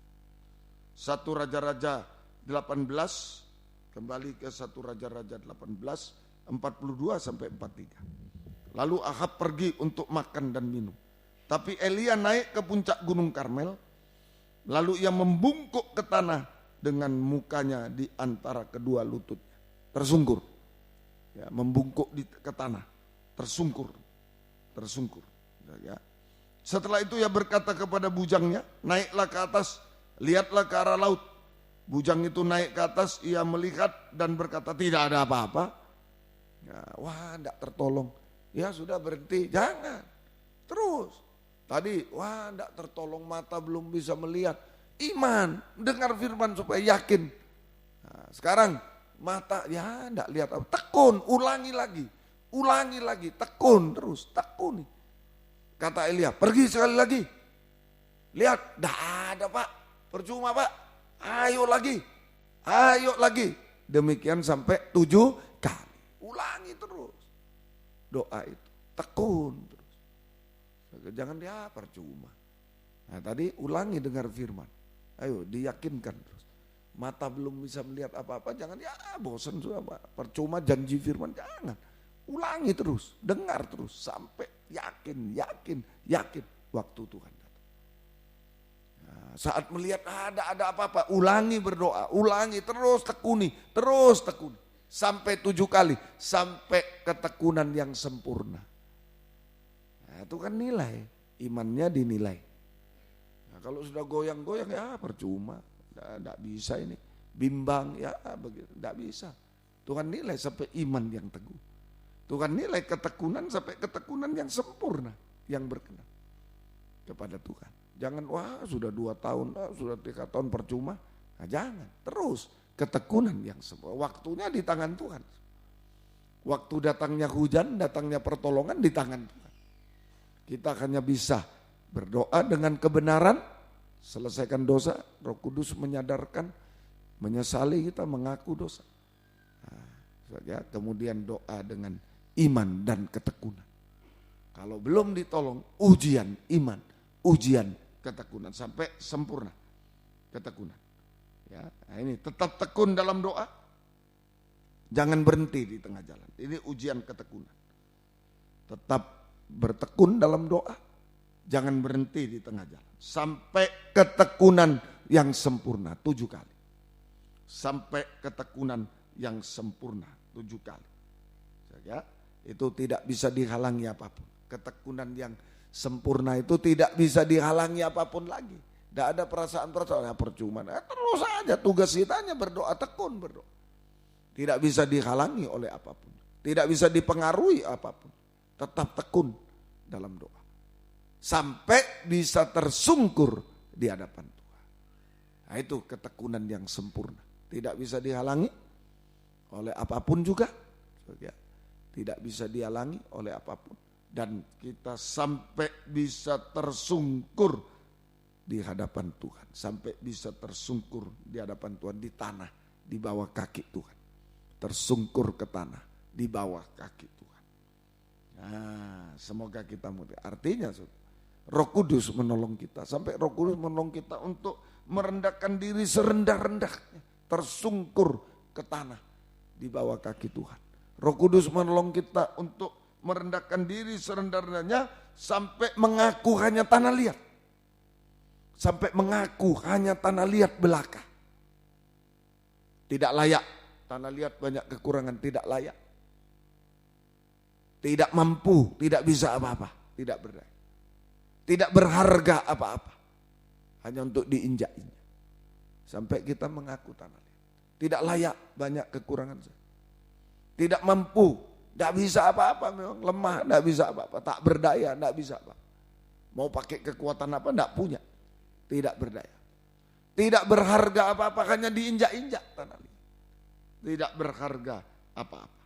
1 Raja-Raja 18, kembali ke 1 Raja-Raja 18, 42 sampai 43. Lalu Ahab pergi untuk makan dan minum. Tapi Elia naik ke puncak Gunung Karmel, lalu ia membungkuk ke tanah dengan mukanya di antara kedua lututnya. Tersungkur. Ya, membungkuk ke tanah. Tersungkur. Ya. Setelah itu ia berkata kepada bujangnya, naiklah ke atas, lihatlah ke arah laut. Bujang itu naik ke atas, ia melihat dan berkata, tidak ada apa-apa. Ya, wah, tidak tertolong. Ya sudah, berhenti, jangan. Terus. Tadi, wah, tidak tertolong, mata belum bisa melihat. Iman, dengar firman supaya yakin. Nah, sekarang mata, ya tidak lihat apa. Tekun, ulangi lagi, tekun terus, tekun. Kata Elia, pergi sekali lagi. Lihat, dah ada Pak, percuma Pak. Ayo lagi. Demikian sampai 7 kali. Ulangi terus. Doa itu, tekun terus. Jangan dia percuma. Nah tadi ulangi dengar firman. Ayo diyakinkan terus. Mata belum bisa melihat apa-apa, jangan ya bosan sudah Pak. Percuma janji firman, jangan. Ulangi terus, dengar terus sampai yakin waktu Tuhan datang. Nah, saat melihat ada apa-apa, ulangi berdoa, ulangi terus tekuni sampai 7 kali, sampai ketekunan yang sempurna. Nah, itu kan nilai, imannya dinilai. Nah, kalau sudah goyang-goyang ya percuma, enggak bisa ini. Bimbang ya begitu, enggak bisa. Tuhan nilai sampai iman yang teguh. Tuhan nilai ketekunan sampai ketekunan yang sempurna, yang berkenan kepada Tuhan. Jangan wah sudah 2 tahun, sudah 3 tahun percuma. Nah, jangan, terus ketekunan yang sempurna. Waktunya di tangan Tuhan. Waktu datangnya hujan, datangnya pertolongan di tangan Tuhan. Kita hanya bisa berdoa dengan kebenaran, selesaikan dosa, Roh Kudus menyadarkan, menyesali kita, mengaku dosa. Nah, kemudian doa dengan iman dan ketekunan. Kalau belum ditolong, ujian iman, ujian ketekunan sampai sempurna ketekunan. Ya, nah ini tetap tekun dalam doa, jangan berhenti di tengah jalan. Ini ujian ketekunan. Tetap bertekun dalam doa, jangan berhenti di tengah jalan. Sampai ketekunan yang sempurna 7 kali. Sampai ketekunan yang sempurna 7 kali. Ya, itu tidak bisa dihalangi apapun. Ketekunan yang sempurna itu tidak bisa dihalangi apapun lagi. Tidak ada perasaan-perasaan percuma. Nah, terus saja tugas kita hanya berdoa, tekun berdoa. Tidak bisa dihalangi oleh apapun. Tidak bisa dipengaruhi apapun. Tetap tekun dalam doa. Sampai bisa tersungkur di hadapan Tuhan. Nah, itu ketekunan yang sempurna. Tidak bisa dihalangi oleh apapun juga. Tidak bisa dihalangi oleh apapun. Dan kita sampai bisa tersungkur di hadapan Tuhan. Sampai bisa tersungkur di hadapan Tuhan di tanah, di bawah kaki Tuhan. Tersungkur ke tanah, di bawah kaki Tuhan. Nah, semoga kita mudah. Artinya Roh Kudus menolong kita. Sampai Roh Kudus menolong kita untuk merendahkan diri serendah-rendahnya. Tersungkur ke tanah, di bawah kaki Tuhan. Roh Kudus menolong kita untuk merendahkan diri serendah-rendahnya sampai mengaku hanya tanah liat. Sampai mengaku hanya tanah liat belaka. Tidak layak. Tanah liat banyak kekurangan, tidak layak. Tidak mampu, tidak bisa apa-apa, tidak berdaya. Tidak berharga apa-apa. Hanya untuk diinjak-injak. Sampai kita mengaku tanah liat. Tidak layak, banyak kekurangan. Tidak mampu, tidak bisa apa-apa, memang lemah, tidak bisa apa-apa, tak berdaya, tidak bisa apa-apa. Mau pakai kekuatan apa, tidak punya, tidak berdaya. Tidak berharga apa-apa, hanya diinjak-injak tanah liat. Tidak berharga apa-apa.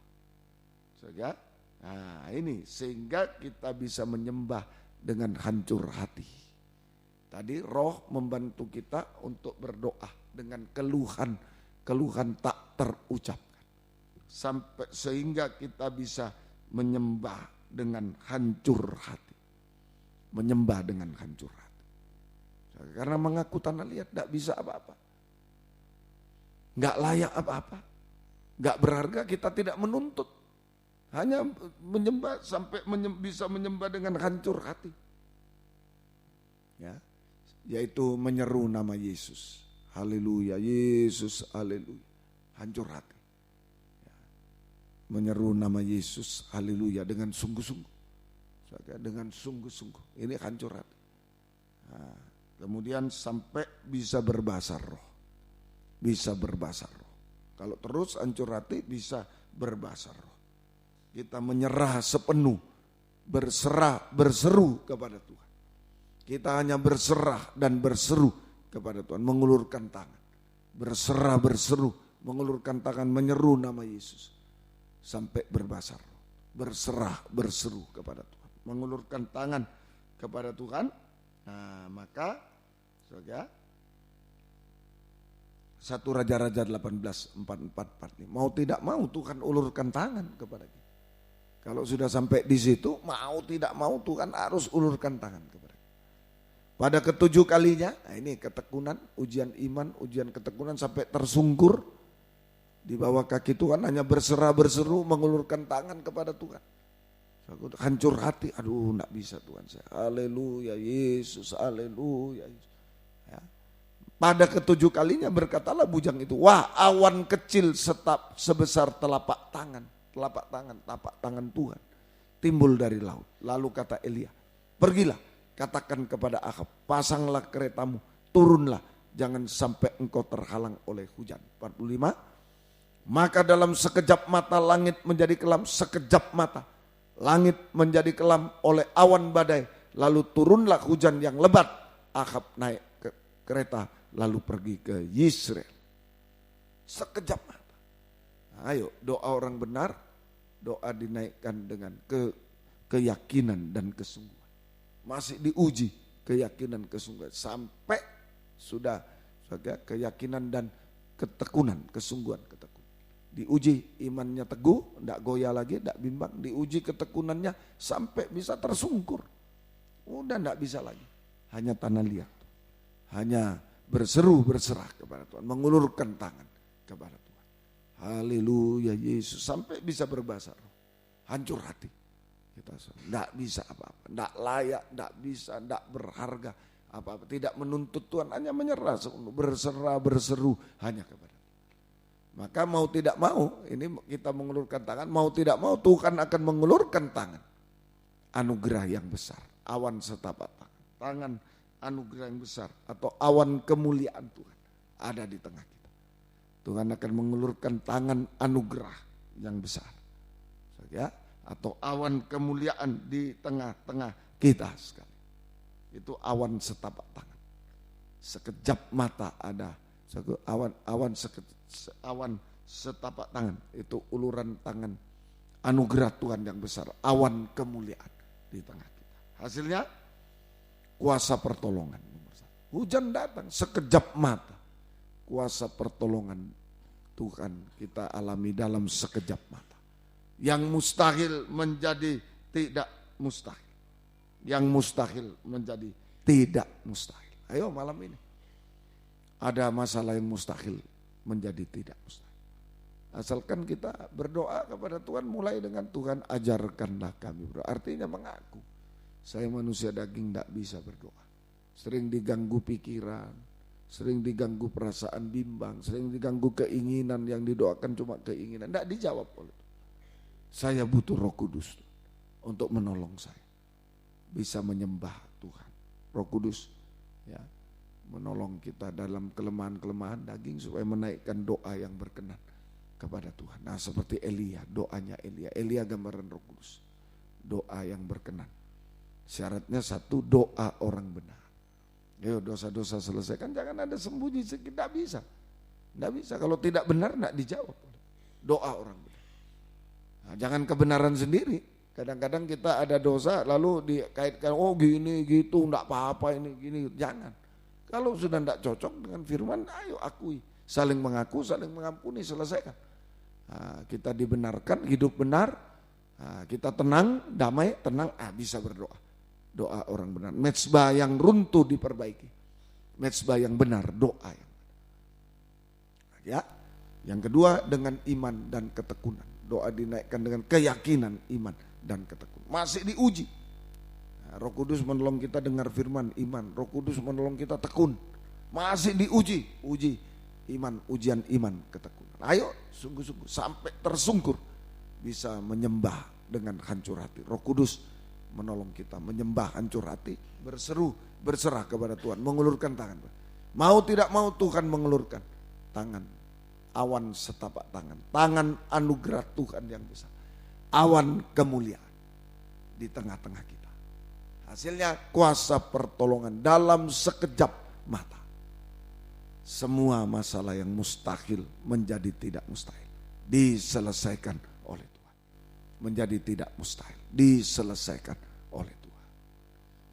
Nah ini sehingga kita bisa menyembah dengan hancur hati. Tadi Roh membantu kita untuk berdoa dengan keluhan tak terucapkan. Sampai sehingga kita bisa menyembah dengan hancur hati. Menyembah dengan hancur hati. Karena mengaku tanah liat tidak bisa apa-apa. Nggak layak apa-apa. Nggak berharga, kita tidak menuntut. Hanya menyembah sampai bisa menyembah dengan hancur hati. Ya, yaitu menyeru nama Yesus. Haleluya, Yesus, haleluya. Hancur hati. Ya. Menyeru nama Yesus, haleluya, dengan sungguh-sungguh. Dengan sungguh-sungguh. Ini hancur hati. Nah, kemudian sampai bisa berbahasa roh. Bisa berbahasa roh. Kalau terus hancur hati bisa berbahasa roh. Kita menyerah sepenuh, berserah, berseru kepada Tuhan. Kita hanya berserah dan berseru kepada Tuhan, mengulurkan tangan. Berserah, berseru, mengulurkan tangan, menyeru nama Yesus. Sampai berbahasa roh. Berserah, berseru kepada Tuhan. Mengulurkan tangan kepada Tuhan. Nah, maka saudara, 1 Raja-Raja 18:44-45. Mau tidak mau Tuhan ulurkan tangan kepada kita. Kalau sudah sampai di situ, mau tidak mau Tuhan harus ulurkan tangan kepada kita. Pada ketujuh kalinya, nah ini ketekunan, ujian iman, ujian ketekunan sampai tersungkur di bawah kaki Tuhan, hanya berserah berseru mengulurkan tangan kepada Tuhan. Hancur hati, aduh enggak bisa Tuhan saya. Haleluya Yesus, haleluya Yesus. Ya. Pada ketujuh kalinya berkatalah bujang itu, wah awan kecil sebesar telapak tangan Tuhan timbul dari laut. Lalu kata Elia, pergilah katakan kepada Ahab, pasanglah keretamu, turunlah, jangan sampai engkau terhalang oleh hujan. 45, maka dalam sekejap mata langit menjadi kelam, sekejap mata langit menjadi kelam oleh awan badai, lalu turunlah hujan yang lebat. Ahab naik ke kereta lalu pergi ke Yisrael. Sekejap mata. Ayo doa orang benar, doa dinaikkan dengan keyakinan dan kesungguhan. Masih diuji keyakinan kesungguhan sampai sudah keyakinan dan ketekunan, kesungguhan, ketekunan. Diuji imannya teguh, tidak goyah lagi, tidak bimbang. Diuji ketekunannya sampai bisa tersungkur. Udah tidak bisa lagi. Hanya tanah liat. Hanya berseru, berserah kepada Tuhan. Mengulurkan tangan kepada Tuhan. Haleluya Yesus. Sampai bisa berbahasa roh. Hancur hati. Kita tidak bisa apa-apa. Tidak layak, tidak bisa, tidak berharga apa-apa. Tidak menuntut Tuhan. Hanya menyerah, berserah, berseru hanya kepada Tuhan. Maka mau tidak mau, ini kita mengulurkan tangan, mau tidak mau Tuhan akan mengulurkan tangan. Anugerah yang besar, awan setapak tangan anugerah yang besar atau awan kemuliaan Tuhan ada di tengah kita. Tuhan akan mengulurkan tangan anugerah yang besar. Ya, atau awan kemuliaan di tengah-tengah kita sekali. Itu awan setapak tangan. Sekejap mata ada awan setapak tangan, itu uluran tangan anugerah Tuhan yang besar, awan kemuliaan di tengah kita. Hasilnya kuasa pertolongan nomor 1. Hujan datang sekejap mata. Kuasa pertolongan Tuhan kita alami dalam sekejap mata. Yang mustahil menjadi tidak mustahil. Yang mustahil menjadi tidak mustahil. Ayo malam ini. Ada masalah yang mustahil menjadi tidak mustahil. Asalkan kita berdoa kepada Tuhan, mulai dengan Tuhan ajarkanlah kami berdoa. Artinya mengaku, saya manusia daging tidak bisa berdoa. Sering diganggu pikiran, sering diganggu perasaan bimbang, sering diganggu keinginan, yang didoakan cuma keinginan. Tidak dijawab oleh Tuhan. Saya butuh Roh Kudus untuk menolong saya. Bisa menyembah Tuhan. Roh Kudus ya, menolong kita dalam kelemahan-kelemahan daging supaya menaikkan doa yang berkenan kepada Tuhan. Nah seperti Elia, doanya Elia gambaran Roh Kudus, doa yang berkenan. Syaratnya satu, doa orang benar. Ayo dosa-dosa selesaikan, jangan ada sembunyi sedikit, tidak bisa. Tidak bisa, kalau tidak benar tidak dijawab. Doa orang benar. Nah, jangan kebenaran sendiri. Kadang-kadang kita ada dosa lalu dikaitkan, oh gini gitu, tidak apa-apa ini gini, jangan. Kalau sudah tidak cocok dengan firman, ayo akui. Saling mengaku, saling mengampuni, selesaikan. Nah, kita dibenarkan, hidup benar, Nah, kita tenang, damai, tenang, bisa berdoa. Doa orang benar. Mezbah yang runtuh diperbaiki. Mezbah yang benar, doa yang benar. Ya. Yang kedua dengan iman dan ketekunan. Doa dinaikkan dengan keyakinan, iman dan ketekunan. Masih diuji. Nah, Roh Kudus menolong kita dengar firman, iman. Roh Kudus menolong kita tekun. Masih diuji, uji iman, ujian iman, ketekunan. Ayo sungguh-sungguh sampai tersungkur bisa menyembah dengan hancur hati. Roh Kudus menolong kita menyembah hancur hati, berseru, berserah kepada Tuhan, mengulurkan tangan. Mau tidak mau Tuhan mengulurkan tangan. Awan setapak tangan, tangan anugerah Tuhan yang besar, awan kemuliaan di tengah-tengah kita. Hasilnya kuasa pertolongan dalam sekejap mata. Semua masalah yang mustahil menjadi tidak mustahil, diselesaikan oleh Tuhan. Menjadi tidak mustahil, diselesaikan oleh Tuhan.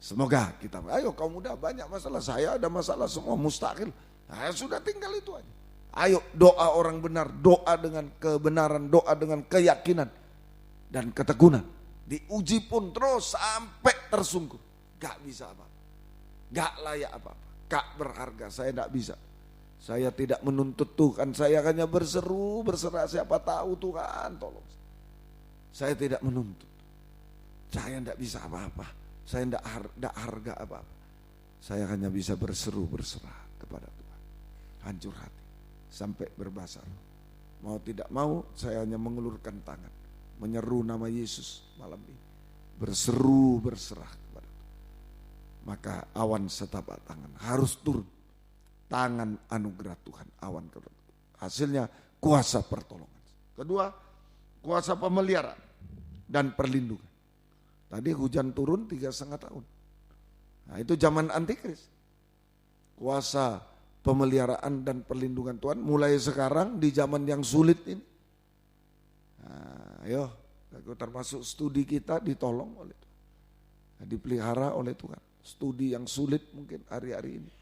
Semoga kita, ayo kaum muda banyak masalah, saya ada masalah semua mustahil. Nah, sudah tinggal itu aja. Ayo doa orang benar, doa dengan kebenaran, doa dengan keyakinan dan ketekunan. Diuji pun terus sampai tersungkur. Gak bisa apa-apa, gak layak apa-apa, gak berharga, saya gak bisa. Saya tidak menuntut Tuhan, saya hanya berseru, berserah, siapa tahu Tuhan tolong. Saya tidak menuntut, saya gak bisa apa-apa, saya gak harga apa-apa. Saya hanya bisa berseru, berserah kepada Tuhan. Hancur hati. Sampai berbasar. Mau tidak mau saya hanya mengulurkan tangan, menyeru nama Yesus malam ini, berseru berserah kepada Tuhan. Maka awan setapak tangan harus turun, tangan anugerah Tuhan, awan turun. Hasilnya kuasa pertolongan. Kedua, kuasa pemeliharaan dan perlindungan. Tadi hujan turun 3,5 tahun. Nah, itu zaman antikris. Kuasa pemeliharaan dan perlindungan Tuhan mulai sekarang di zaman yang sulit ini. Nah, ayo, termasuk studi kita ditolong oleh Tuhan, dipelihara oleh Tuhan. Studi yang sulit mungkin hari-hari ini.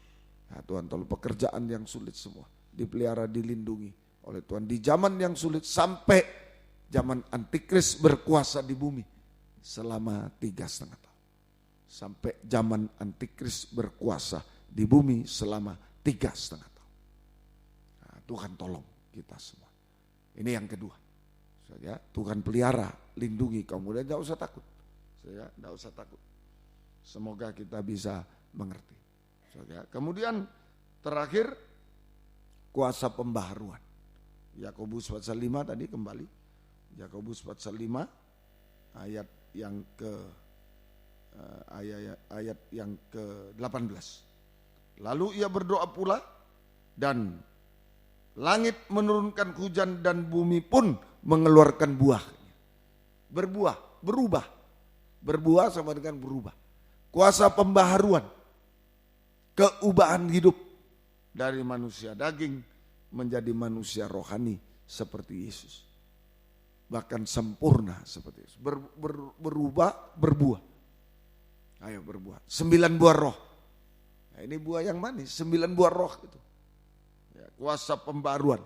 Nah, Tuhan tolong pekerjaan yang sulit semua dipelihara, dilindungi oleh Tuhan. Di zaman yang sulit sampai zaman antikris berkuasa di bumi selama 3,5 tahun. Sampai zaman antikris berkuasa di bumi selama 3,5 tahun. Nah, Tuhan tolong kita semua. Ini yang kedua. Ya, Tuhan pelihara, lindungi kaum muda, tidak usah takut. Ya, tidak usah takut. Semoga kita bisa mengerti. Ya, kemudian terakhir kuasa pembaharuan. Yakobus pasal 5 tadi kembali. Yakobus pasal 5 ayat yang ke-18. Lalu ia berdoa pula dan langit menurunkan hujan dan bumi pun mengeluarkan buahnya. Berbuah, berubah. Berbuah sama dengan berubah. Kuasa pembaharuan, keubahan hidup dari manusia daging menjadi manusia rohani seperti Yesus. Bahkan sempurna seperti Yesus. Berubah, berbuah. Ayo berbuah. 9 buah roh. Nah, ini buah yang manis, 9 buah roh itu. Ya, kuasa pembaruan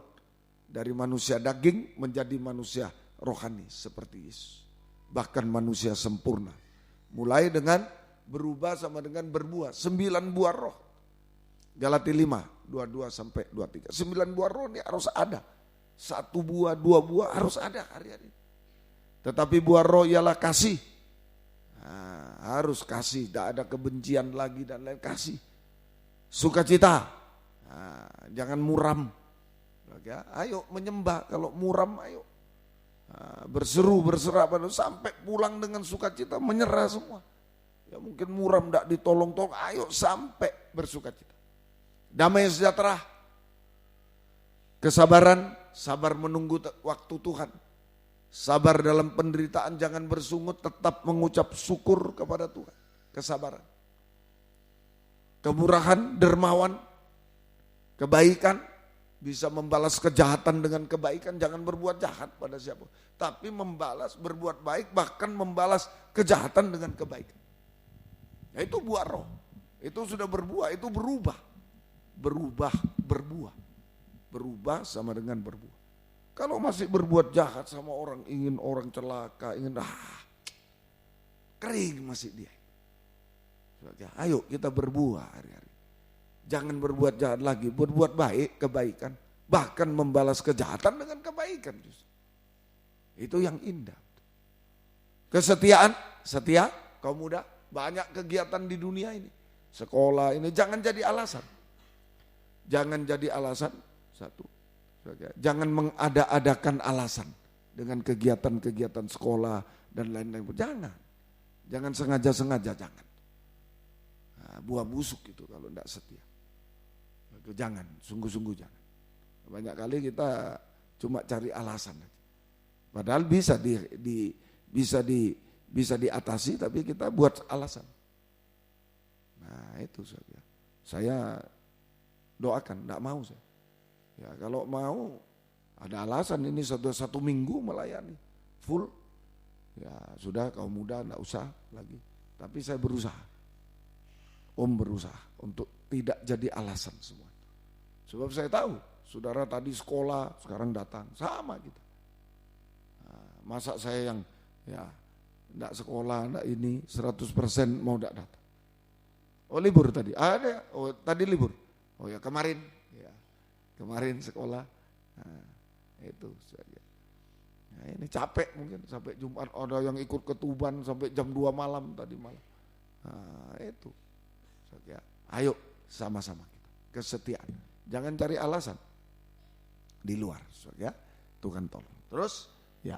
dari manusia daging menjadi manusia rohani seperti Yesus. Bahkan manusia sempurna. Mulai dengan berubah sama dengan berbuah, 9 buah roh. Galati 5, 22 sampai 23. 9 buah roh ini harus ada. 1 buah, 2 buah harus ada hari-hari. Tetapi buah roh ialah kasih. Nah, harus kasih, tidak ada kebencian lagi dan lain, kasih. Sukacita, nah, jangan muram. Ya, ayo menyembah, kalau muram ayo. Nah, berseru, berserah sampai pulang dengan sukacita, menyerah semua. Ya mungkin muram tidak ditolong-tolong, ayo sampai bersukacita. Damai sejahtera, kesabaran, sabar menunggu waktu Tuhan. Sabar dalam penderitaan, jangan bersungut, tetap mengucap syukur kepada Tuhan. Kesabaran. Kemurahan, dermawan, kebaikan, bisa membalas kejahatan dengan kebaikan, jangan berbuat jahat pada siapa. Tapi membalas, berbuat baik, bahkan membalas kejahatan dengan kebaikan. Ya, itu buah roh, itu sudah berbuah, itu berubah. Berubah, berbuah. Berubah sama dengan berbuah. Kalau masih berbuat jahat sama orang, ingin orang celaka, kering masih dia. Ayo kita berbuah hari-hari. Jangan berbuat jahat lagi, berbuat baik, kebaikan. Bahkan membalas kejahatan dengan kebaikan. Itu yang indah. Kesetiaan, setia, kaum muda, banyak kegiatan di dunia ini. Sekolah ini, jangan jadi alasan. Jangan jadi alasan, satu. Jangan mengada-adakan alasan dengan kegiatan-kegiatan sekolah dan lain-lain. Jangan sengaja-sengaja, jangan. Nah, buah busuk itu kalau tidak setia. Jangan, sungguh-sungguh jangan. Banyak kali kita cuma cari alasan. Padahal bisa diatasi, tapi kita buat alasan. Nah itu saya doakan, tidak mau saya. Ya kalau mau ada alasan ini satu minggu melayani full, ya sudah kaum muda tidak usah lagi. Tapi saya berusaha, berusaha untuk tidak jadi alasan semua. Sebab saya tahu saudara tadi sekolah sekarang datang sama kita. Nah, masa saya yang tidak sekolah, tidak ini 100% mau tidak datang. Oh libur tadi, ada. Oh tadi libur. Oh ya kemarin sekolah. Nah, itu saja. Nah, ini capek mungkin sampai Jumat, ada yang ikut ke Tuban sampai jam 2 malam tadi malam. Nah, itu saja. Ayo sama-sama kita kesetiaan. Jangan cari alasan di luar, ya. Tuhan tolong. Terus ya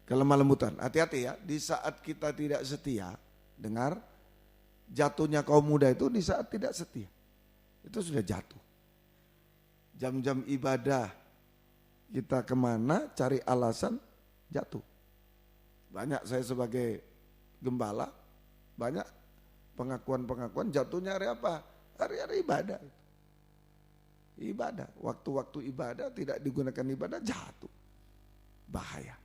kelemah lembutan. Hati-hati ya, di saat kita tidak setia, dengar jatuhnya kaum muda itu di saat tidak setia. Itu sudah jatuh. Jam-jam ibadah kita kemana cari alasan jatuh. Banyak saya sebagai gembala, banyak pengakuan-pengakuan jatuhnya hari apa? Hari-hari ibadah. Ibadah, waktu-waktu ibadah tidak digunakan ibadah jatuh. Bahaya.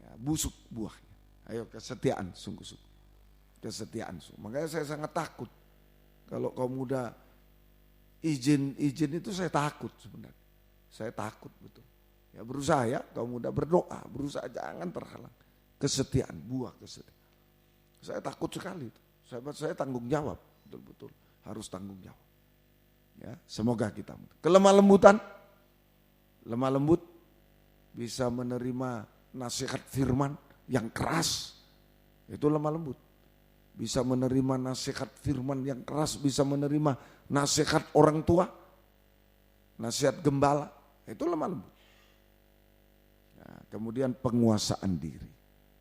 Ya, busuk buahnya. Ayo kesetiaan sungguh-sungguh. Kesetiaan. Makanya saya sangat takut. Kalau kaum muda izin itu saya takut sebenarnya. Saya takut betul. Ya berusaha ya kaum muda berdoa, berusaha jangan terhalang. Kesetiaan, buah kesetiaan. Saya takut sekali. Saya tanggung jawab, betul-betul harus tanggung jawab. Ya, semoga kita kelemah lembutan, lemah lembut, bisa menerima nasihat firman yang keras, itu lemah lembut. Bisa menerima nasihat firman yang keras, bisa menerima nasihat orang tua, nasihat gembala, itu lemah lembut. Nah, kemudian penguasaan diri,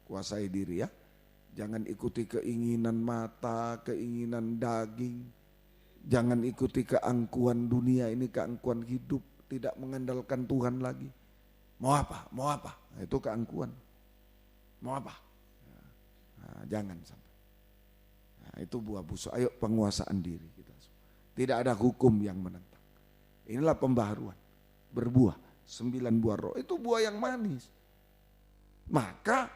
kuasai diri ya, jangan ikuti keinginan mata, keinginan daging. Jangan ikuti keangkuhan dunia ini, keangkuhan hidup, tidak mengandalkan Tuhan lagi. Mau apa? Nah, itu keangkuhan. Mau apa? Nah, jangan sampai. Nah, itu buah busuk. Ayo penguasaan diri kita. Tidak ada hukum yang menentang. Inilah pembaharuan. Berbuah 9 buah roh. Itu buah yang manis. Maka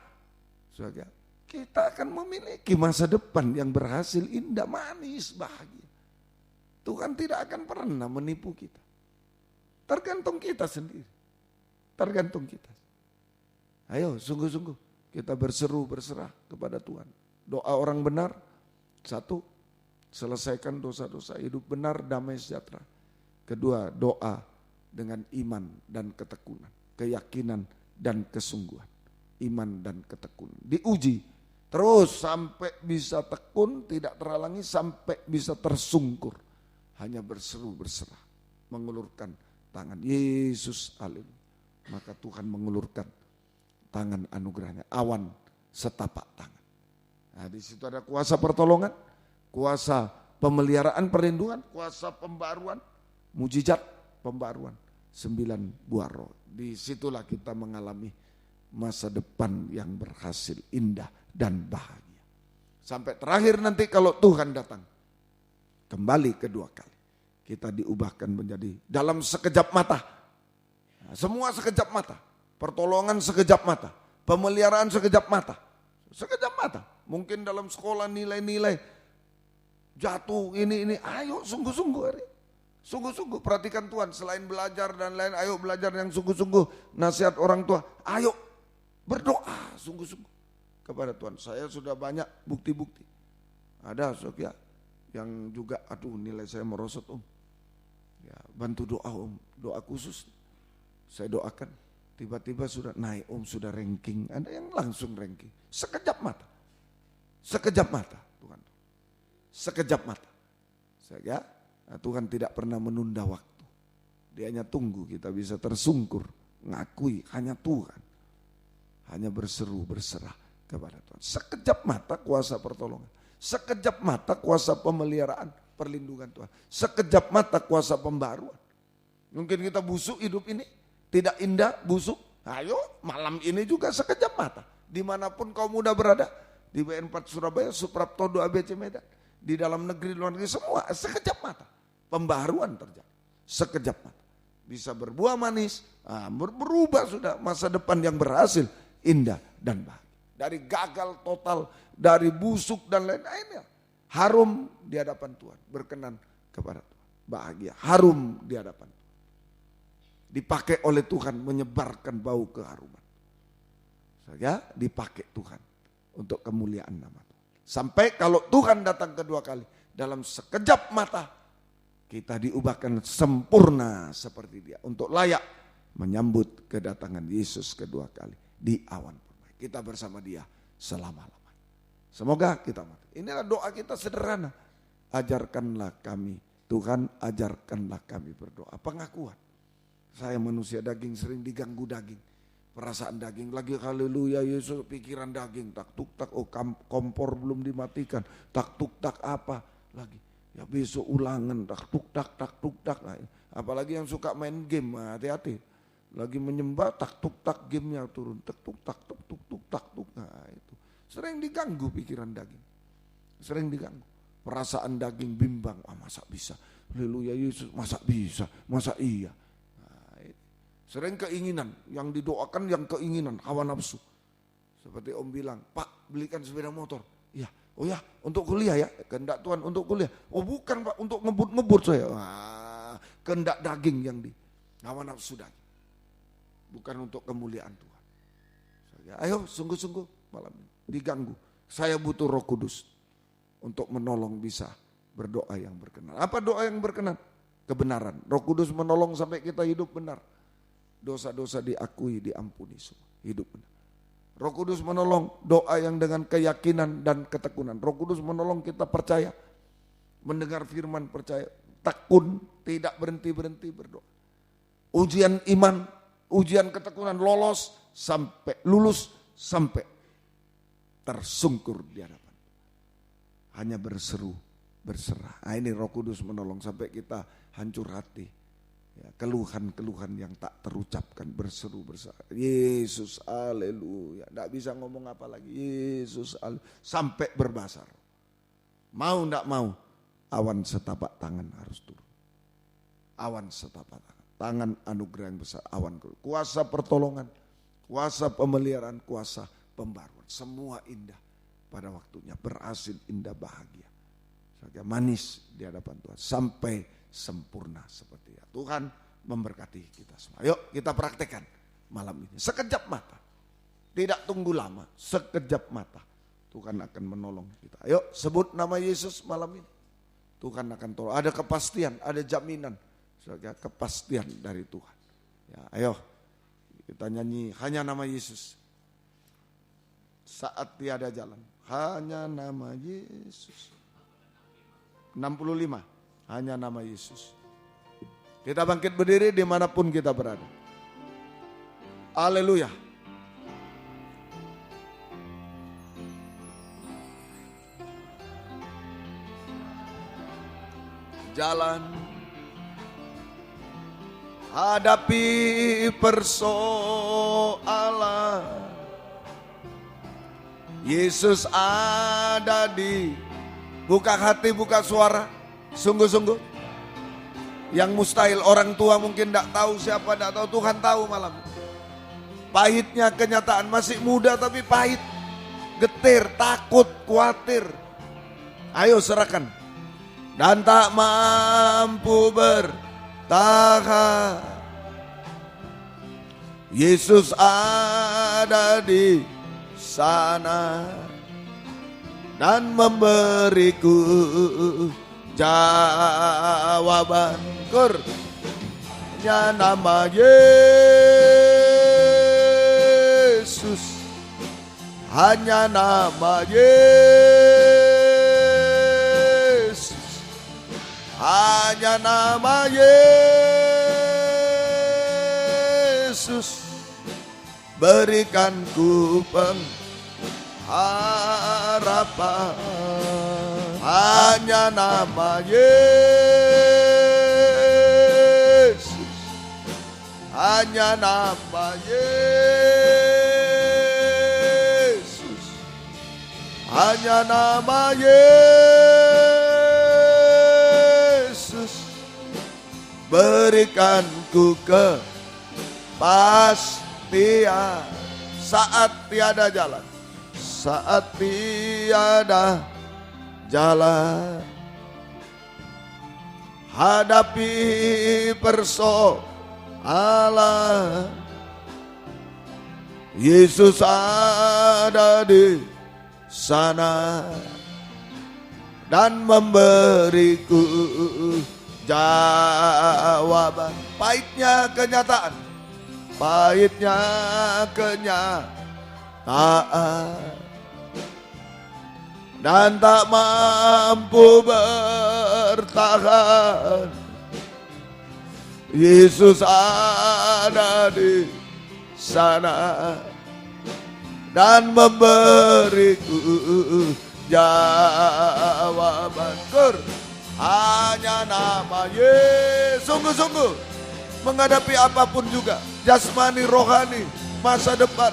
kita akan memiliki masa depan yang berhasil, indah, manis, bahagia. Tuhan tidak akan pernah menipu kita. Tergantung kita sendiri. Tergantung kita. Ayo sungguh-sungguh kita berserah kepada Tuhan. Doa orang benar, 1, selesaikan dosa-dosa, hidup benar, damai sejahtera. 2, doa dengan iman dan ketekunan, keyakinan dan kesungguhan. Iman dan ketekunan. Diuji terus sampai bisa tekun, tidak terhalangi, sampai bisa tersungkur. Hanya berserah, mengulurkan tangan. Yesus, haleluya. Maka Tuhan mengulurkan tangan anugerahnya, awan setapak tangan. Nah, di situ ada kuasa pertolongan, kuasa pemeliharaan perlindungan, kuasa pembaruan, mujizat pembaruan, 9 buah roh. Di situlah kita mengalami masa depan yang berhasil, indah dan bahagia. Sampai terakhir nanti kalau Tuhan datang kembali kedua kali, kita diubahkan menjadi dalam sekejap mata. Nah, semua sekejap mata, pertolongan sekejap mata, pemeliharaan sekejap mata. Sekejap mata. Mungkin dalam sekolah nilai-nilai jatuh ini, ayo sungguh-sungguh hari. Sungguh-sungguh perhatikan Tuhan, selain belajar dan lain, ayo belajar yang sungguh-sungguh, nasihat orang tua, ayo berdoa sungguh-sungguh kepada Tuhan. Saya sudah banyak bukti-bukti. Ada ya, yang juga aduh nilai saya merosot Om. Ya, bantu doa Om, doa khusus. Saya doakan, tiba-tiba sudah naik Om, sudah ranking. Ada yang langsung ranking, sekejap mata. Sekejap mata Tuhan. Sekejap mata. Saya Tuhan tidak pernah menunda waktu. Dia hanya tunggu kita bisa tersungkur, ngakui hanya Tuhan. Hanya berseru, berserah kepada Tuhan. Sekejap mata kuasa pertolongan. Sekejap mata kuasa pemeliharaan, perlindungan Tuhan. Sekejap mata kuasa pembaruan. Mungkin kita busuk hidup ini, tidak indah, busuk. Ayo malam ini juga sekejap mata. Dimanapun kau muda berada, di BN4 Surabaya, Suprapto 2 ABC Medan, di dalam negeri, luar negeri, semua sekejap mata. Pembaruan terjadi, sekejap mata. Bisa berbuah manis, berubah sudah masa depan yang berhasil, indah dan bahagia. Dari gagal total, dari busuk dan lain-lainnya. Harum di hadapan Tuhan, berkenan kepada Tuhan. Bahagia, harum di hadapan Tuhan. Dipakai oleh Tuhan menyebarkan bau keharuman. Saya dipakai Tuhan untuk kemuliaan nama Tuhan. Sampai kalau Tuhan datang kedua kali, dalam sekejap mata, kita diubahkan sempurna seperti dia. Untuk layak menyambut kedatangan Yesus kedua kali di awan permai. Kita bersama dia selama-lamanya. Semoga kita mati. Inilah doa kita sederhana. Ajarkanlah kami, Tuhan ajarkanlah kami berdoa. Pengakuan. Saya manusia daging, sering diganggu daging. Perasaan daging lagi, haleluya Yesus, pikiran daging. Tak tuk tak, oh kompor belum dimatikan. Tak tuk tak apa lagi. Ya besok ulangan, tak tuk tak. Nah, apalagi yang suka main game, hati-hati. Lagi menyembah, tak tuk tak gamenya turun, tak tuk tak. Nah itu sering diganggu pikiran daging, sering diganggu. Perasaan daging bimbang, masa bisa, haleluya Yesus, masa bisa, masa iya. Nah, sering keinginan, yang didoakan yang keinginan, hawa nafsu. Seperti Om bilang, Pak belikan sepeda motor, iya. Oh ya, untuk kuliah ya, kehendak Tuhan untuk kuliah. Oh bukan Pak, untuk ngebut saya. Kehendak daging yang di hawa nafsu daging. Bukan untuk kemuliaan Tuhan. Ayo sungguh-sungguh malam ini diganggu. Saya butuh Roh Kudus untuk menolong bisa berdoa yang berkenan. Apa doa yang berkenan? Kebenaran. Roh Kudus menolong sampai kita hidup benar. Dosa-dosa diakui, diampuni semua. Hidup benar. Roh Kudus menolong doa yang dengan keyakinan dan ketekunan. Roh Kudus menolong kita percaya, mendengar firman percaya, tekun, tidak berhenti-berhenti berdoa. Ujian iman, ujian ketekunan, lulus sampai tersungkur di hadapan. Hanya berseru, berserah. Nah, ini Roh Kudus menolong sampai kita hancur hati. Ya, keluhan-keluhan yang tak terucapkan, berseru berserah. Yesus, haleluya. Tidak bisa ngomong apa lagi. Yesus, sampai berbahasa. Mau tidak mau, awan setapak tangan harus turun. Awan setapak tangan. Tangan anugerah yang besar, awan. Kuasa pertolongan, kuasa pemeliharaan, kuasa pembaruan. Semua indah pada waktunya. Berhasil, indah, bahagia. Manis di hadapan Tuhan. Sampai sempurna seperti itu. Tuhan memberkati kita semua. Yuk kita praktekkan malam ini. Sekejap mata. Tidak tunggu lama. Sekejap mata. Tuhan akan menolong kita. Ayo sebut nama Yesus malam ini. Tuhan akan tolong. Ada kepastian, ada jaminan. Kepastian dari Tuhan. Ya, ayo kita nyanyi hanya nama Yesus. Saat tiada jalan. Hanya nama Yesus. 65. Hanya nama Yesus. Kita bangkit berdiri dimanapun kita berada. Haleluya. Jalan hadapi persoalan. Yesus ada di. Buka hati, buka suara. Sungguh-sungguh. Yang mustahil orang tua mungkin tidak tahu siapa, tidak tahu, Tuhan tahu malam. Pahitnya kenyataan, masih muda tapi pahit. Getir, takut, khawatir. Ayo serahkan. dan tak mampu bertahan. Yesus ada di sana dan memberiku jawaban. Kurnya nama Yesus, hanya nama Yesus, hanya nama Yesus, berikanku pengharapan. Hanya nama Yesus, hanya nama Yesus, hanya nama Yesus, berikanku kepastian saat tiada jalan, saat tiada jalan. Hadapi persoalan, Yesus ada di sana dan memberiku jawaban. Pahitnya kenyataan, pahitnya kenyataan, dan tak mampu bertahan. Yesus ada di sana dan memberiku jawaban. Hanya nama Yesus, sungguh-sungguh menghadapi apapun juga, jasmani, rohani, masa depan,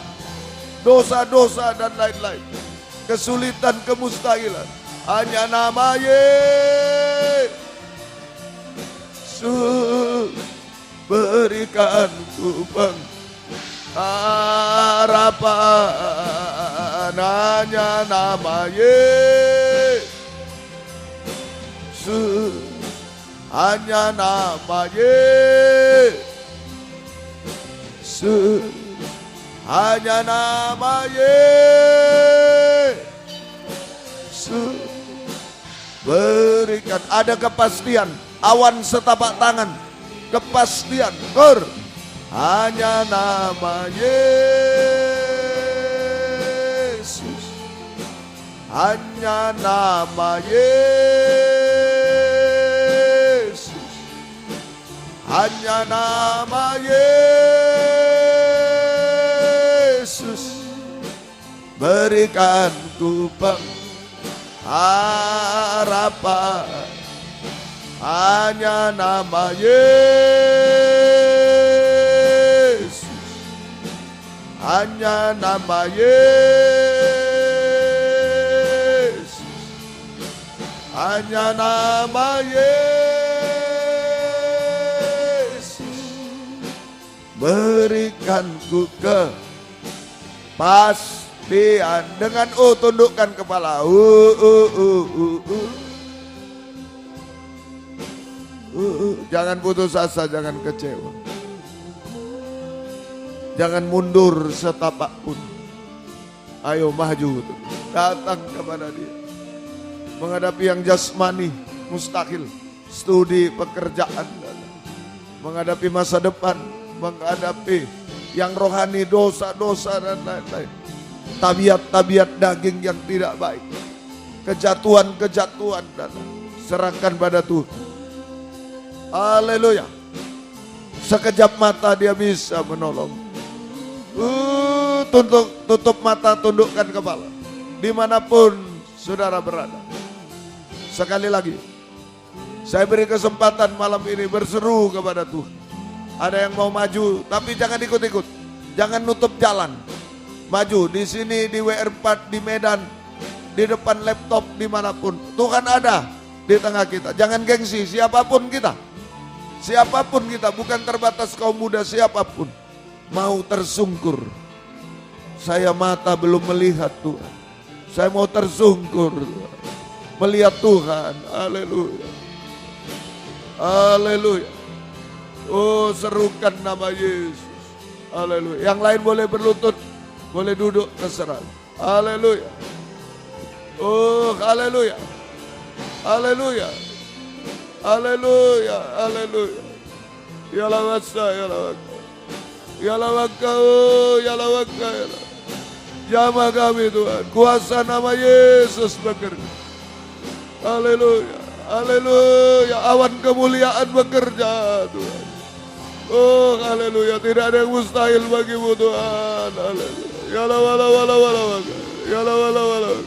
dosa-dosa dan lain-lain, kesulitan, kemustahilan, hanya nama Yesus, berikanku pengharapan. Hanya nama Yesus, hanya nama Yesus, hanya nama Yesus, berikan. Ada kepastian, awan setapak tangan, kepastian. Hanya nama Yesus, hanya nama Yesus, hanya nama Yesus, berikanku pengharapan. Hanya nama Yesus, hanya nama Yesus, hanya nama Yesus, berikanku kepastian. Dengan tundukkan kepala. Jangan putus asa, jangan kecewa, jangan mundur setapak pun. Ayo maju, datang kepada Dia. Menghadapi yang jasmani mustahil, studi pekerjaan, menghadapi masa depan, menghadapi yang rohani, dosa-dosa dan lain-lain, tabiat-tabiat daging yang tidak baik, kejatuhan-kejatuhan, dan serahkan pada Tuhan. Haleluya. Sekejap mata Dia bisa menolong. Tutup mata, tundukkan kepala. Dimanapun saudara berada. Sekali lagi, saya beri kesempatan malam ini berseru kepada Tuhan. Ada yang mau maju, tapi jangan ikut-ikut. Jangan nutup jalan. Maju di sini, di WR4, di Medan, di depan laptop, dimanapun. Tuhan ada di tengah kita. Jangan gengsi, siapapun kita. Siapapun kita, bukan terbatas kaum muda, siapapun. Mau tersungkur. Saya mata belum melihat Tuhan. Saya mau tersungkur melihat Tuhan. Haleluya. Haleluya. Oh, serukan nama Yesus. Haleluya. Yang lain boleh berlutut, boleh duduk, terserah. Haleluya. Oh, haleluya. Haleluya. Haleluya. Haleluya. Ya lawasa, ya lawaka. Ya lawaka, ya lawaka, ya lawaka. Jamah kami Tuhan, kuasa nama Yesus bekerja. Haleluya, haleluya, awan kemuliaan bekerja Tuhan. Oh haleluya, tidak ada yang mustahil bagimu Tuhan. Haleluya, ya lawala wala wala wala, ya lawala wala.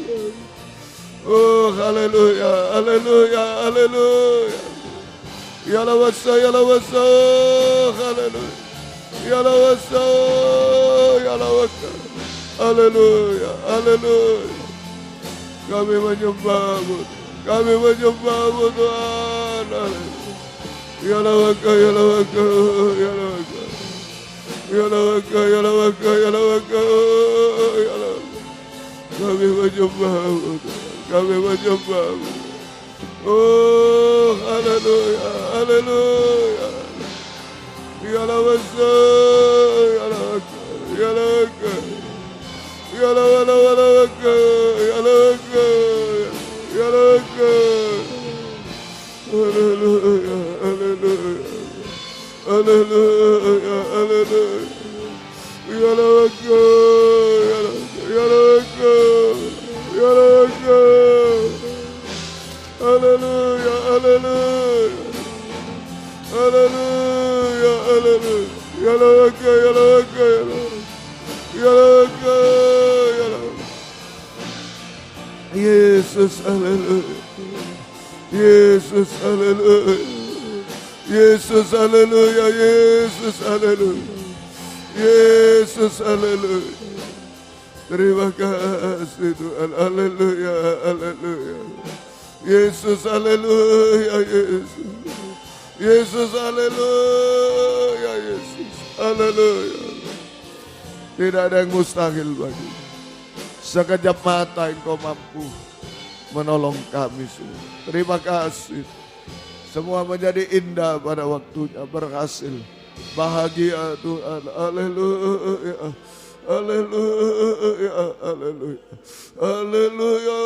Oh haleluya, haleluya, haleluya. Ya lawasa, haleluya. Ya lawasa, ya lawaka. Haleluya, haleluya. Kami menyembah-Mu, kami menyembah-Mu Tuhan. Haleluya. Ya lawaka, ya lawaka, ya lawaka. Ya lawaka, ya lawaka, ya lawaka, ya lawaka. Kami menyembah-Mu Tuhan, kami menyembah-Mu. Oh, haleluya, haleluya. Ya lawasa, ya lawaka, ya lawaka. Ya lawaka, ya lawaka, ya lawaka. Haleluya, haleluya. Haleluya, haleluya. Ya lawaka, ya lawaka, ya lawaka. Ya lawaka. Haleluya, haleluya. Haleluya, haleluya. Ya lawaka, ya lawaka, ya lawaka. Ya lawaka, ya lawaka. Yesus, haleluya. Yesus, haleluya. Yesus, haleluya. Yesus, haleluya. Yesus, haleluya. Terima kasih Tuhan, haleluya, haleluya. Yesus, haleluya, Yesus. Yesus, haleluya, Yesus, haleluya. Tidak ada yang mustahil bagi. Sekejap mata Engkau mampu menolong kami semua. Terima kasih. Semua menjadi indah pada waktunya, berhasil. Bahagia Tuhan, haleluya. Haleluya, haleluya. Haleluya,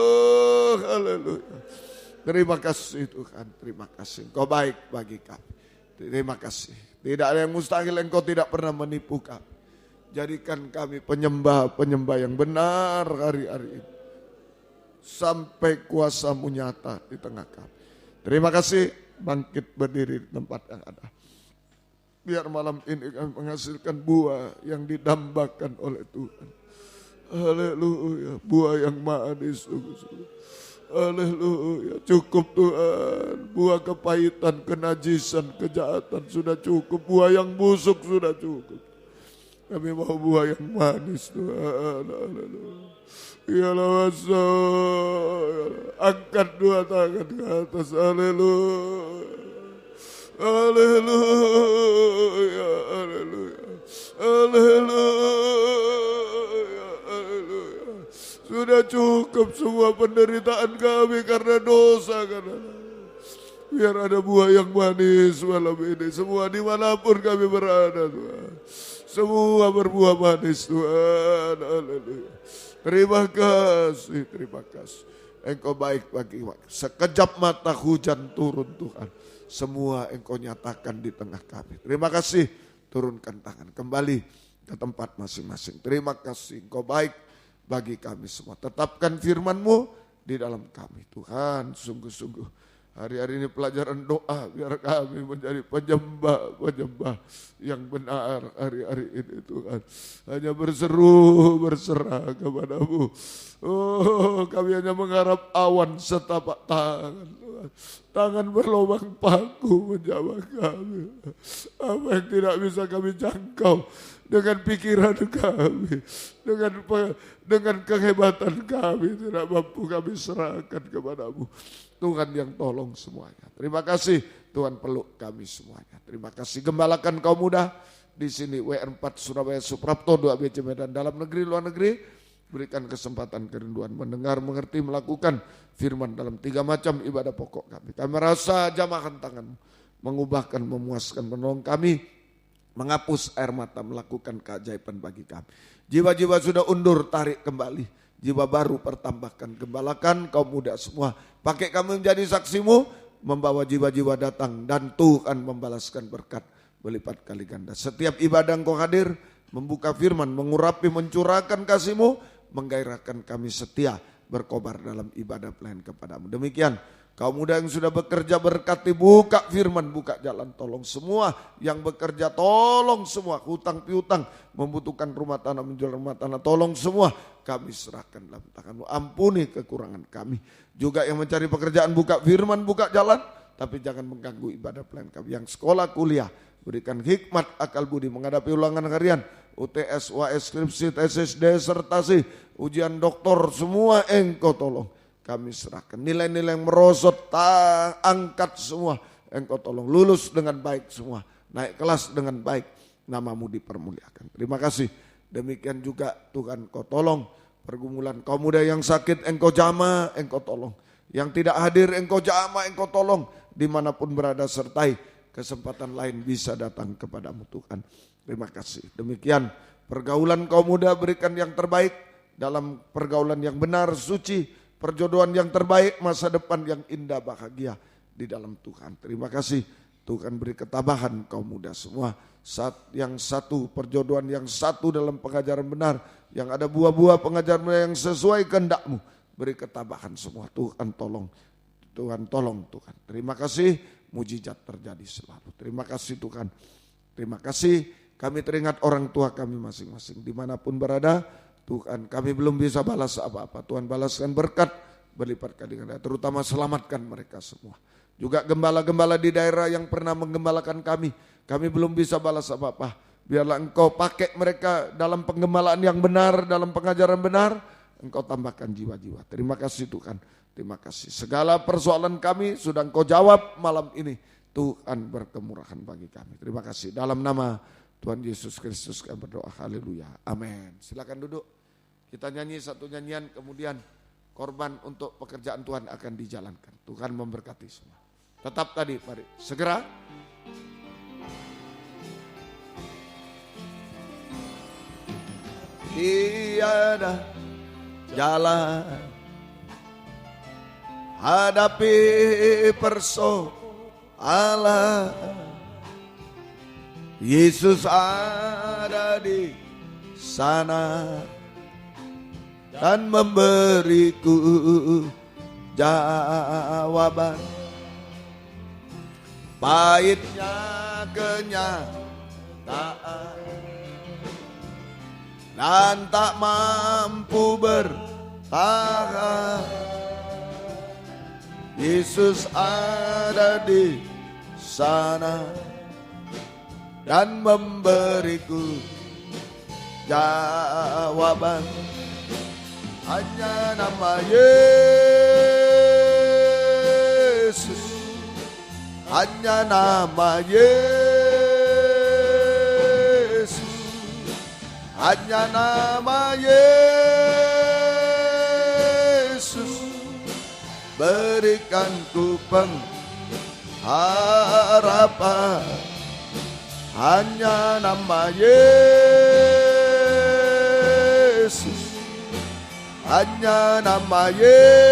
haleluya. Terima kasih Tuhan, terima kasih. Engkau baik bagi kami. Terima kasih. Tidak ada yang mustahil, Engkau tidak pernah menipu kami. Jadikan kami penyembah-penyembah yang benar hari-hari ini. Sampai kuasa-Mu nyata di tengah kami. Terima kasih, bangkit berdiri di tempat yang ada. Biar malam ini kami menghasilkan buah yang didambakan oleh Tuhan. Haleluya, buah yang manis sungguh-sungguh. Haleluya, cukup Tuhan. Buah kepahitan, kenajisan, kejahatan sudah cukup. Buah yang busuk sudah cukup. Kami mau buah yang manis Tuhan. Haleluya. Ya lawasa. Angkat dua tangan ke atas. Haleluya. Haleluya. Haleluya. Haleluya. Haleluya. Sudah cukup semua penderitaan kami karena dosa. Biar ada buah yang manis malam ini. Semua dimanapun kami berada Tuhan. Semua berbuah manis Tuhan. Haleluya. Terima kasih, terima kasih. Engkau baik bagi waktu. Sekejap mata hujan turun Tuhan. Semua Engkau nyatakan di tengah kami. Terima kasih. Turunkan tangan kembali ke tempat masing-masing. Terima kasih. Engkau baik bagi kami semua. Tetapkan firman-Mu di dalam kami. Tuhan, sungguh-sungguh. Hari-hari ini pelajaran doa biar kami menjadi penyembah-penyembah yang benar hari-hari ini Tuhan. Hanya berseru, berserah kepada-Mu. Oh, kami hanya mengharap awan setapak tangan Tuhan. Tangan berlubang paku menjamah kami. Apa yang tidak bisa kami jangkau dengan pikiran kami. Dengan kehebatan kami tidak mampu kami serahkan kepada-Mu. Tuhan yang tolong semuanya. Terima kasih Tuhan peluk kami semuanya. Terima kasih gembalakan kaum muda di sini WR4 Surabaya Suprapto 2 BC Medan dalam negeri luar negeri. Berikan kesempatan kerinduan mendengar, mengerti, melakukan firman dalam 3 macam ibadah pokok kami. Kami merasa jamahan tangan-Mu mengubahkan, memuaskan, menolong kami, menghapus air mata, melakukan keajaiban bagi kami. Jiwa-jiwa sudah undur, tarik kembali. Jiwa baru pertambahkan, gembalakan kaum muda semua. Pakai kami menjadi saksimu, membawa jiwa-jiwa datang dan Tuhan membalaskan berkat berlipat kali ganda. Setiap ibadah Engkau hadir, membuka firman, mengurapi, mencurahkan kasih-Mu, menggairahkan kami setia berkobar dalam ibadah pelayan kepadamu. Demikian kaum muda yang sudah bekerja berkati, buka firman, buka jalan, tolong semua yang bekerja, tolong semua, hutang piutang, membutuhkan rumah tanah, menjual rumah tanah, tolong semua kami serahkan dalam tangan-Mu, ampuni kekurangan kami. Juga yang mencari pekerjaan, buka firman, buka jalan, tapi jangan mengganggu ibadah pelayan kami. Yang sekolah kuliah, berikan hikmat, akal budi menghadapi ulangan harian, UTS, UAS, skripsi, tesis, disertasi, ujian doktor, semua Engkau tolong. Kami serahkan nilai-nilai yang merosot, angkat semua. Engkau tolong lulus dengan baik semua. Naik kelas dengan baik. Nama-Mu dipermuliakan. Terima kasih. Demikian juga Tuhan Engkau tolong. Pergumulan kaum muda yang sakit Engkau jamah, Engkau tolong. Yang tidak hadir Engkau jamah, Engkau tolong. Dimanapun berada sertai. Kesempatan lain bisa datang kepadamu Tuhan. Terima kasih. Demikian pergaulan kaum muda, berikan yang terbaik. Dalam pergaulan yang benar, suci. Perjodohan yang terbaik, masa depan yang indah, bahagia di dalam Tuhan. Terima kasih Tuhan, beri ketabahan kaum muda semua. Yang satu, perjodohan yang satu dalam pengajaran benar. Yang ada buah-buah pengajaran benar yang sesuai kehendak-Mu. Beri ketabahan semua. Tuhan tolong. Tuhan tolong Tuhan. Terima kasih, mujizat terjadi selalu. Terima kasih Tuhan. Terima kasih. Kami teringat orang tua kami masing-masing. Dimanapun berada, Tuhan kami belum bisa balas apa-apa. Tuhan balaskan berkat berlipat kali ganda. Terutama selamatkan mereka semua. Juga gembala-gembala di daerah yang pernah menggembalakan kami. Kami belum bisa balas apa-apa. Biarlah Engkau pakai mereka dalam penggembalaan yang benar, dalam pengajaran benar. Engkau tambahkan jiwa-jiwa. Terima kasih Tuhan. Terima kasih. Segala persoalan kami sudah Engkau jawab malam ini. Tuhan berkemurahan bagi kami. Terima kasih. Dalam nama Tuhan Yesus Kristus kami berdoa. Haleluya. Amin. Silakan duduk. Kita nyanyi satu nyanyian, kemudian korban untuk pekerjaan Tuhan akan dijalankan. Tuhan memberkati semua. Tetap tadi, mari segera. Tiada jalan hadapi persoalan. Yesus ada di sana dan memberiku jawaban. Pahitnya kenyataan dan tak mampu bertahan. Yesus ada di sana dan memberiku jawaban. Hanya nama Yesus, hanya nama Yesus, hanya nama Yesus, berikan ku pengharapan. Hanya nama Yesus, hanya nama Yesus,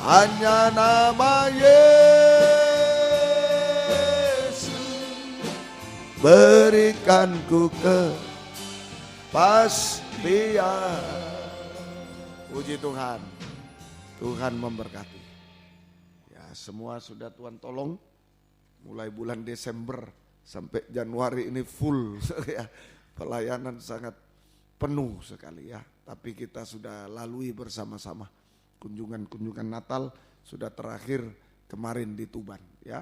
hanya nama Yesus, berikan ku kepastian. Puji Tuhan, Tuhan memberkati. Semua sudah Tuhan tolong, mulai bulan Desember sampai Januari ini full ya, pelayanan sangat penuh sekali ya. Tapi kita sudah lalui bersama-sama kunjungan-kunjungan Natal, sudah terakhir kemarin di Tuban ya.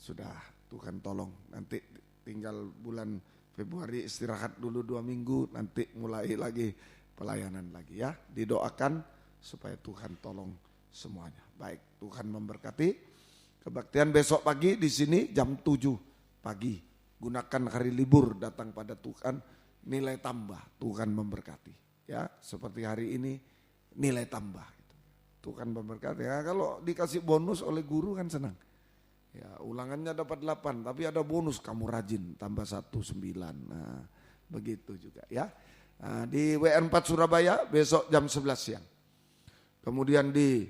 Sudah Tuhan tolong, nanti tinggal bulan Februari istirahat dulu 2 minggu, nanti mulai lagi pelayanan lagi ya. Didoakan supaya Tuhan tolong semuanya. Baik, Tuhan memberkati. Kebaktian besok pagi di sini jam 7 pagi. Gunakan hari libur datang pada Tuhan, nilai tambah. Tuhan memberkati. Ya, seperti hari ini nilai tambah. Tuhan memberkati. Ya, kalau dikasih bonus oleh guru kan senang. Ya, ulangannya dapat 8, tapi ada bonus kamu rajin tambah 1 9. Nah, begitu juga ya. Nah, di WN4 Surabaya besok jam 11 siang. Kemudian di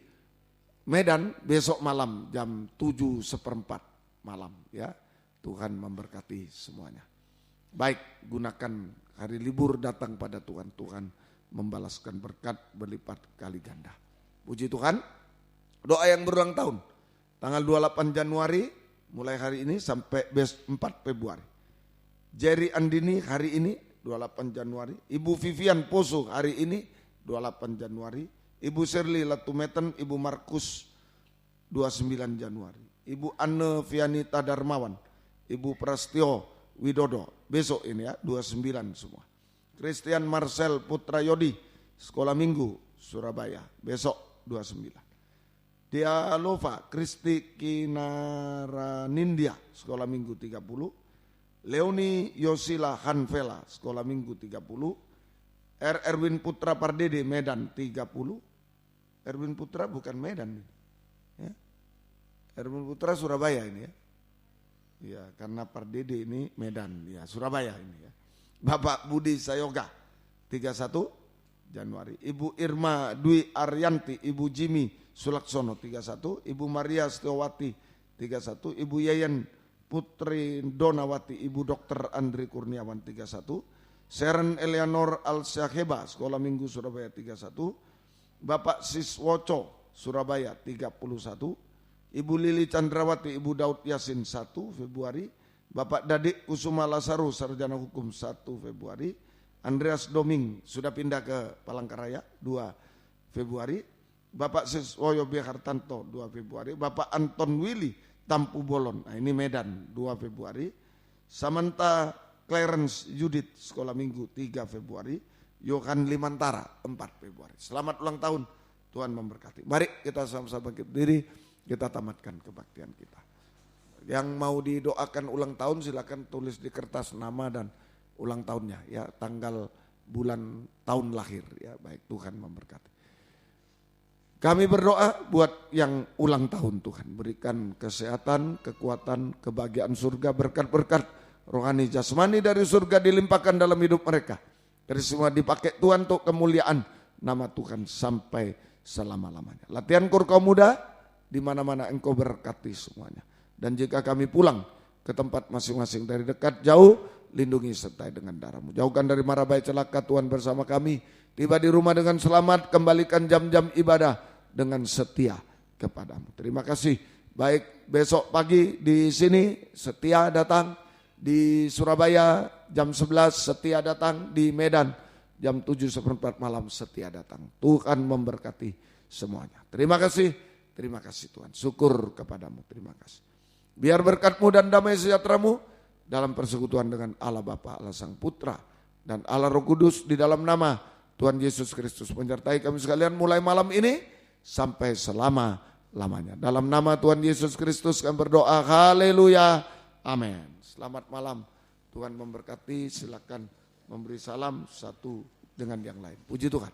Medan besok malam jam 7:15 malam ya. Tuhan memberkati semuanya. Baik, gunakan hari libur datang pada Tuhan. Tuhan membalaskan berkat berlipat kali ganda. Puji Tuhan. Doa yang berulang tahun. Tanggal 28 Januari mulai hari ini sampai 4 Februari. Jerry Andini hari ini 28 Januari. Ibu Vivian Poso hari ini 28 Januari. Ibu Shirley Latumeten, Ibu Markus 29 Januari. Ibu Anne Vianita Darmawan, Ibu Prastio Widodo besok ini ya 29 semua. Christian Marcel Putra Yodi Sekolah Minggu Surabaya besok 29. Dialova Kristi Kinaranindya Sekolah Minggu 30. Leoni Yosila Hanvela Sekolah Minggu 30. Erwin Putra Pardede Medan 30. Erwin Putra bukan Medan ya. Erwin Putra Surabaya ini ya. Ya, karena Pardede ini Medan ya, Surabaya ini ya. Bapak Budi Sayoga 31 Januari. Ibu Irma Dwi Aryanti, Ibu Jimmy Sulaksono 31, Ibu Maria Setiawati 31, Ibu Yayan Putri Donawati, Ibu Dr. Andri Kurniawan 31, Seren Eleanor Al-Syaheba Sekolah Minggu Surabaya 31, Bapak Siswoco Surabaya 31, Ibu Lili Chandrawati, Ibu Daud Yasin 1 Februari, Bapak Dadik Kusuma Lasaru Sarjana Hukum 1 Februari, Andreas Doming sudah pindah ke Palangkaraya 2 Februari, Bapak Siswoyo B. Hartanto 2 Februari, Bapak Anton Willy Tampu Bolon, nah ini Medan 2 Februari, Samantha Clarence Judith Sekolah Minggu 3 Februari, Yohan Limantara 4 Februari. Selamat ulang tahun, Tuhan memberkati. Mari kita sama-sama bangkit berdiri, kita tamatkan kebaktian kita. Yang mau didoakan ulang tahun silakan tulis di kertas nama dan ulang tahunnya ya, tanggal, bulan, tahun lahir ya. Baik, Tuhan memberkati. Kami berdoa buat yang ulang tahun, Tuhan berikan kesehatan, kekuatan, kebahagiaan surga, berkat-berkat rohani jasmani dari surga dilimpahkan dalam hidup mereka. Dari semua dipakai Tuhan untuk kemuliaan nama Tuhan sampai selama-lamanya. Latihan kur kaum muda, di mana-mana engkau berkati semuanya. Dan jika kami pulang ke tempat masing-masing dari dekat jauh, lindungi sertai dengan darah-Mu. Jauhkan dari mara bahaya celaka Tuhan bersama kami. Tiba di rumah dengan selamat, kembalikan jam-jam ibadah dengan setia kepadamu. Terima kasih. Baik, besok pagi di sini setia datang, di Surabaya jam 11 setia datang, di Medan jam 7:15 malam setia datang. Tuhan memberkati semuanya. Terima kasih Tuhan. Syukur kepadamu, terima kasih. Biar berkat-Mu dan damai sejahtera-Mu dalam persekutuan dengan Allah Bapa, Allah Sang Putra, dan Allah Roh Kudus di dalam nama Tuhan Yesus Kristus menyertai kami sekalian mulai malam ini sampai selama-lamanya. Dalam nama Tuhan Yesus Kristus kami berdoa, haleluya, amin. Selamat malam, Tuhan memberkati. Silakan memberi salam satu dengan yang lain. Puji Tuhan.